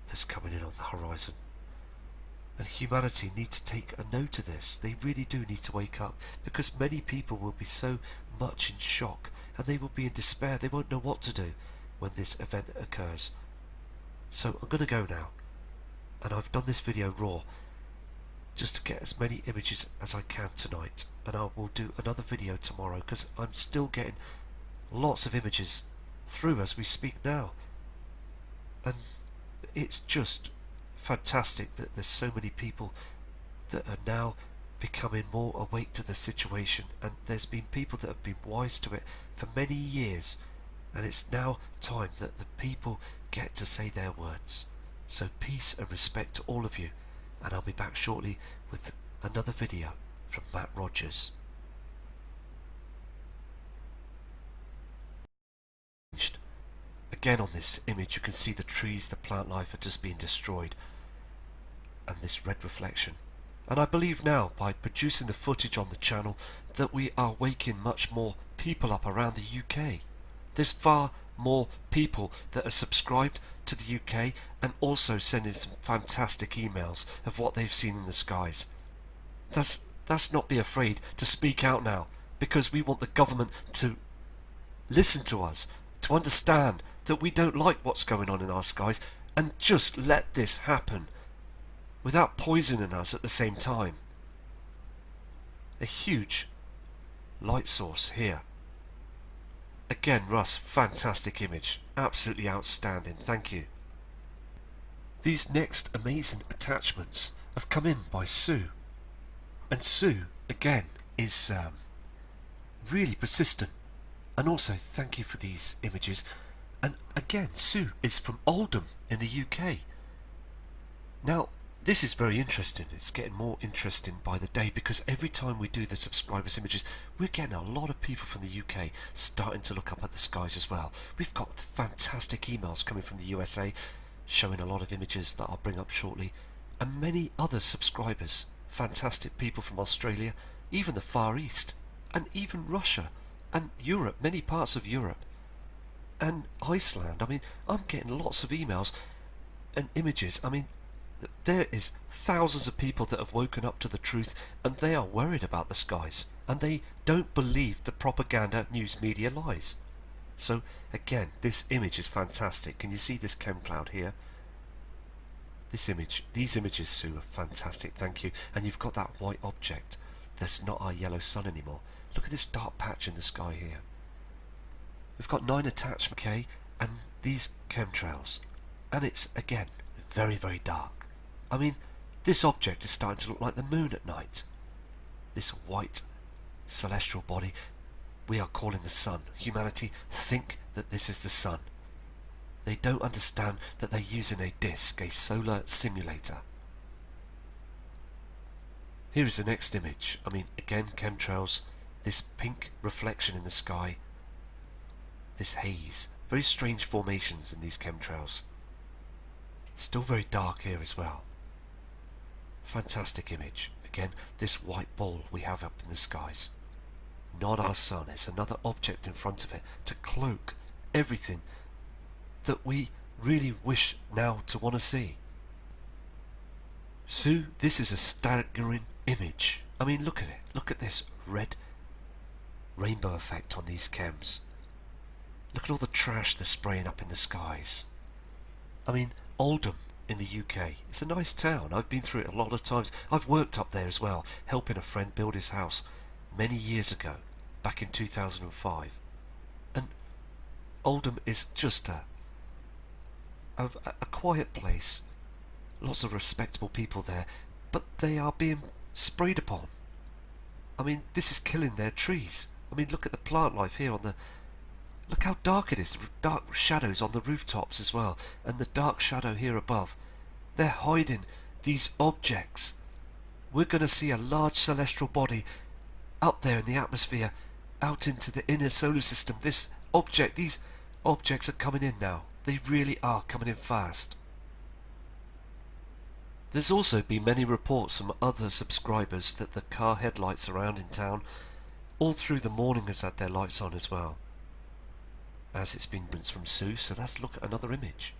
that's coming in on the horizon. And humanity need to take a note of this. They really do need to wake up, because many people will be so much in shock and they will be in despair. They won't know what to do when this event occurs. So I'm going to go now, and I've done this video raw just to get as many images as I can tonight, and I will do another video tomorrow, because I'm still getting lots of images through as we speak now, and it's just fantastic that there's so many people that are now becoming more awake to the situation, and there's been people that have been wise to it for many years, and it's now time that the people get to say their words. So peace and respect to all of you, and I'll be back shortly with another video from Matt Rogers. Again on this image you can see the trees, the plant life are just being destroyed, and this red reflection. And I believe now, by producing the footage on the channel, that we are waking much more people up around the UK. There's far more people that are subscribed to the UK and also sending some fantastic emails of what they've seen in the skies. That's not be afraid to speak out now, because we want the government to listen to us, to understand that we don't like what's going on in our skies, and just let this happen without poisoning us at the same time. A huge light source here. Again, Russ, fantastic image, absolutely outstanding, thank you. These next amazing attachments have come in by Sue, and Sue again is really persistent, and also thank you for these images. And again, Sue is from Oldham in the UK. Now this is very interesting. It's getting more interesting by the day, because every time we do the subscribers images, we're getting a lot of people from the UK starting to look up at the skies as well. We've got fantastic emails coming from the USA showing a lot of images that I'll bring up shortly, and many other subscribers, fantastic people from Australia, even the Far East, and even Russia and Europe, many parts of Europe and Iceland. I mean, I'm getting lots of emails and images. I mean, there is thousands of people that have woken up to the truth, and they are worried about the skies, and they don't believe the propaganda news media lies. So again, this image is fantastic. Can you see this chem cloud here? This image, these images, Sue, are fantastic, thank you. And you've got that white object. That's not our yellow sun anymore. Look at this dark patch in the sky here. We've got 9 attachments, okay, and these chemtrails, and it's again very, very dark. I mean, this object is starting to look like the moon at night. This white celestial body we are calling the sun. Humanity think that this is the sun. They don't understand that they're using a disk, a solar simulator. Here is the next image. I mean, again, chemtrails, this pink reflection in the sky, this haze, very strange formations in these chemtrails. Still very dark here as well. Fantastic image. Again, this white ball we have up in the skies. Not our sun, it's another object in front of it to cloak everything that we really wish now to want to see. Sue, this is a staggering image. I mean, look at it. Look at this red rainbow effect on these chems. Look at all the trash they're spraying up in the skies. I mean, Oldham in the UK, it's a nice town. I've been through it a lot of times. I've worked up there as well, helping a friend build his house many years ago, back in 2005. And Oldham is just a quiet place. Lots of respectable people there, but they are being sprayed upon. I mean, this is killing their trees. I mean, look at the plant life here on the... Look how dark it is. Dark shadows on the rooftops as well, and the dark shadow here above. They're hiding these objects. We're going to see a large celestial body up there in the atmosphere, out into the inner solar system. These objects are coming in now. They really are coming in fast. There's also been many reports from other subscribers that the car headlights around in town all through the morning has had their lights on as well, as it's been from Sue. So let's look at another image.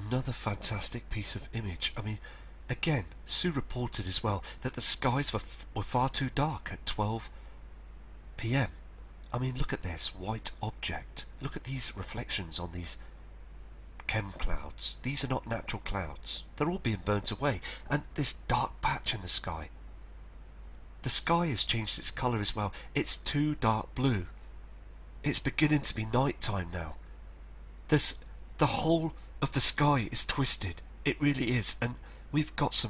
Another fantastic piece of image. I mean, again, Sue reported as well that the skies were far too dark at 12 PM. I mean, look at this white object. Look at these reflections on these chem clouds. These are not natural clouds. They're all being burnt away. And this dark patch in the sky. The sky has changed its colour as well. It's too dark blue. It's beginning to be night time now. The whole of the sky is twisted. It really is. And we've got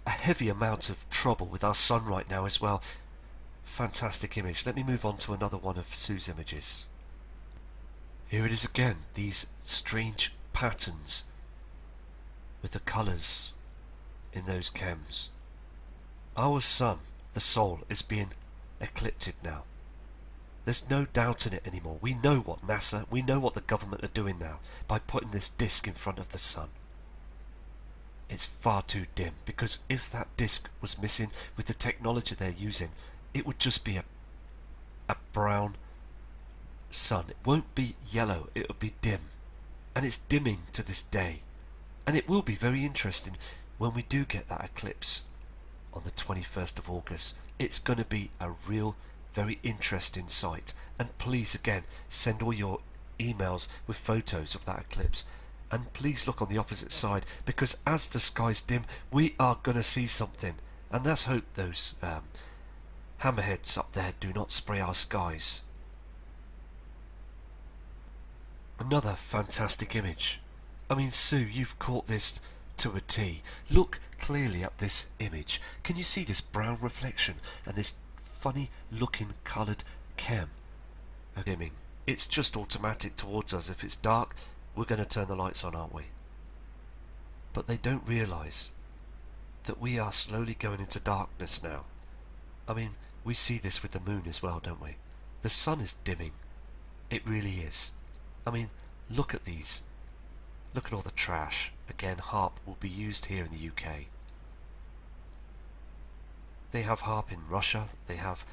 a heavy amount of trouble with our sun right now as well. Fantastic image. Let me move on to another one of Sue's images. Here it is again, these strange patterns with the colours in those chems. Our sun, the Sol, is being eclipsed now. There's no doubt in it anymore. We know what NASA, we know what the government are doing now by putting this disk in front of the sun. It's far too dim, because if that disk was missing with the technology they're using, it would just be a brown sun. It won't be yellow, it will be dim, and it's dimming to this day. And it will be very interesting when we do get that eclipse on the 21st of August. It's going to be a real very interesting sight. And please again, send all your emails with photos of that eclipse, and please look on the opposite side, because as the skies dim we are going to see something. And let's hope those hammerheads up there do not spray our skies. Another fantastic image. I mean, Sue, you've caught this to a T. Look clearly at this image. Can you see this brown reflection and this funny looking coloured chem dimming? It's just automatic towards us. If it's dark, we're going to turn the lights on, aren't we? But they don't realise that we are slowly going into darkness now. I mean, we see this with the moon as well, don't we? The sun is dimming. It really is. I mean, look at these. Look at all the trash. Again, HARP will be used here in the UK. They have HARP in Russia. They have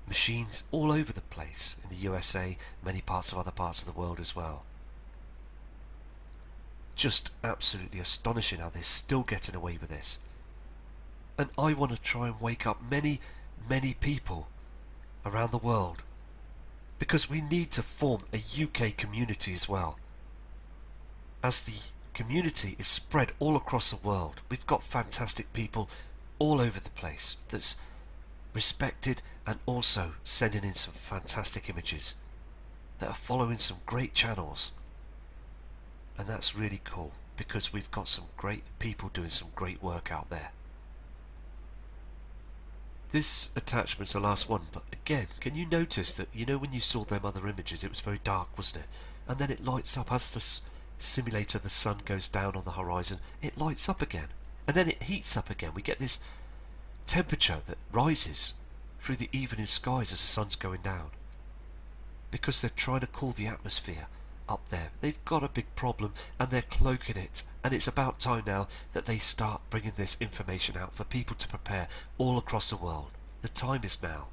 machines all over the place in the USA, many parts of other parts of the world as well. Just absolutely astonishing how they're still getting away with this. And I want to try and wake up many people around the world, because we need to form a UK community as well. As the community is spread all across the world, we've got fantastic people all over the place that's respected and also sending in some fantastic images that are following some great channels. And that's really cool, because we've got some great people doing some great work out there. This attachment's the last one, but again, can you notice that, you know, when you saw them other images, it was very dark, wasn't it? And then it lights up as the simulator, the sun goes down on the horizon, it lights up again. And then it heats up again. We get this temperature that rises through the evening skies as the sun's going down, because they're trying to cool the atmosphere up there. They've got a big problem and they're cloaking it, and it's about time now that they start bringing this information out for people to prepare all across the world. The time is now.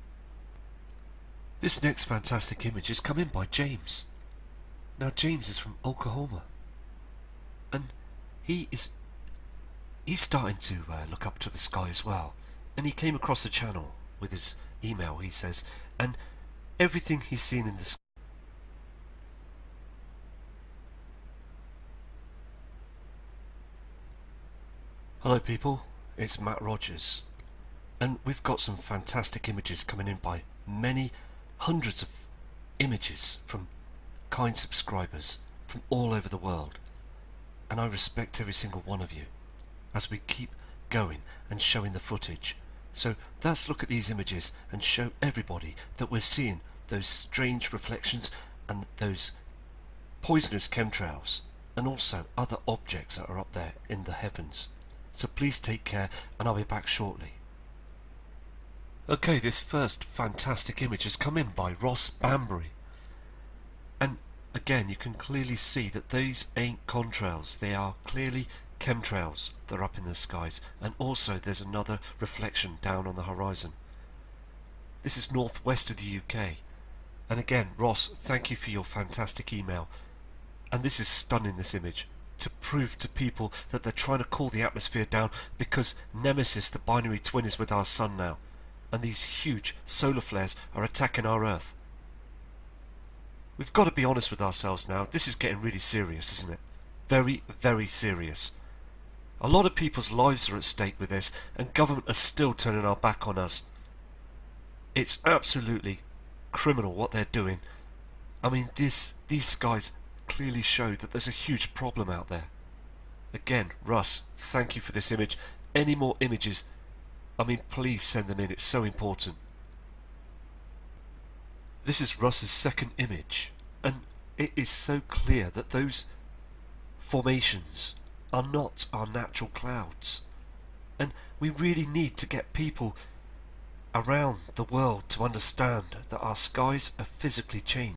This next fantastic image is come in by James. Now James is from Oklahoma, and he's starting to look up to the sky as well, and he came across the channel with his email, he says, and everything he's seen in the sky. Hello people, it's Matt Rogers, and we've got some fantastic images coming in by many hundreds of images from kind subscribers from all over the world, and I respect every single one of you as we keep going and showing the footage. So let's look at these images and show everybody that we're seeing those strange reflections and those poisonous chemtrails and also other objects that are up there in the heavens. So please take care, and I'll be back shortly. Okay, this first fantastic image has come in by Ross Banbury, and again you can clearly see that these ain't contrails, they are clearly chemtrails that are up in the skies, and also there's another reflection down on the horizon. This is northwest of the UK, and again Ross, thank you for your fantastic email, and this is stunning, this image, to prove to people that they're trying to cool the atmosphere down because Nemesis, the binary twin, is with our sun now, and these huge solar flares are attacking our Earth. We've got to be honest with ourselves now. This is getting really serious, isn't it? Very, very serious. A lot of people's lives are at stake with this, and government are still turning our back on us. It's absolutely criminal what they're doing. I mean, these guys clearly show that there's a huge problem out there. Again, Russ, thank you for this image. Any more images, I mean, please send them in, it's so important. This is Russ's second image, and it is so clear that those formations are not our natural clouds, and we really need to get people around the world to understand that our skies are physically changed.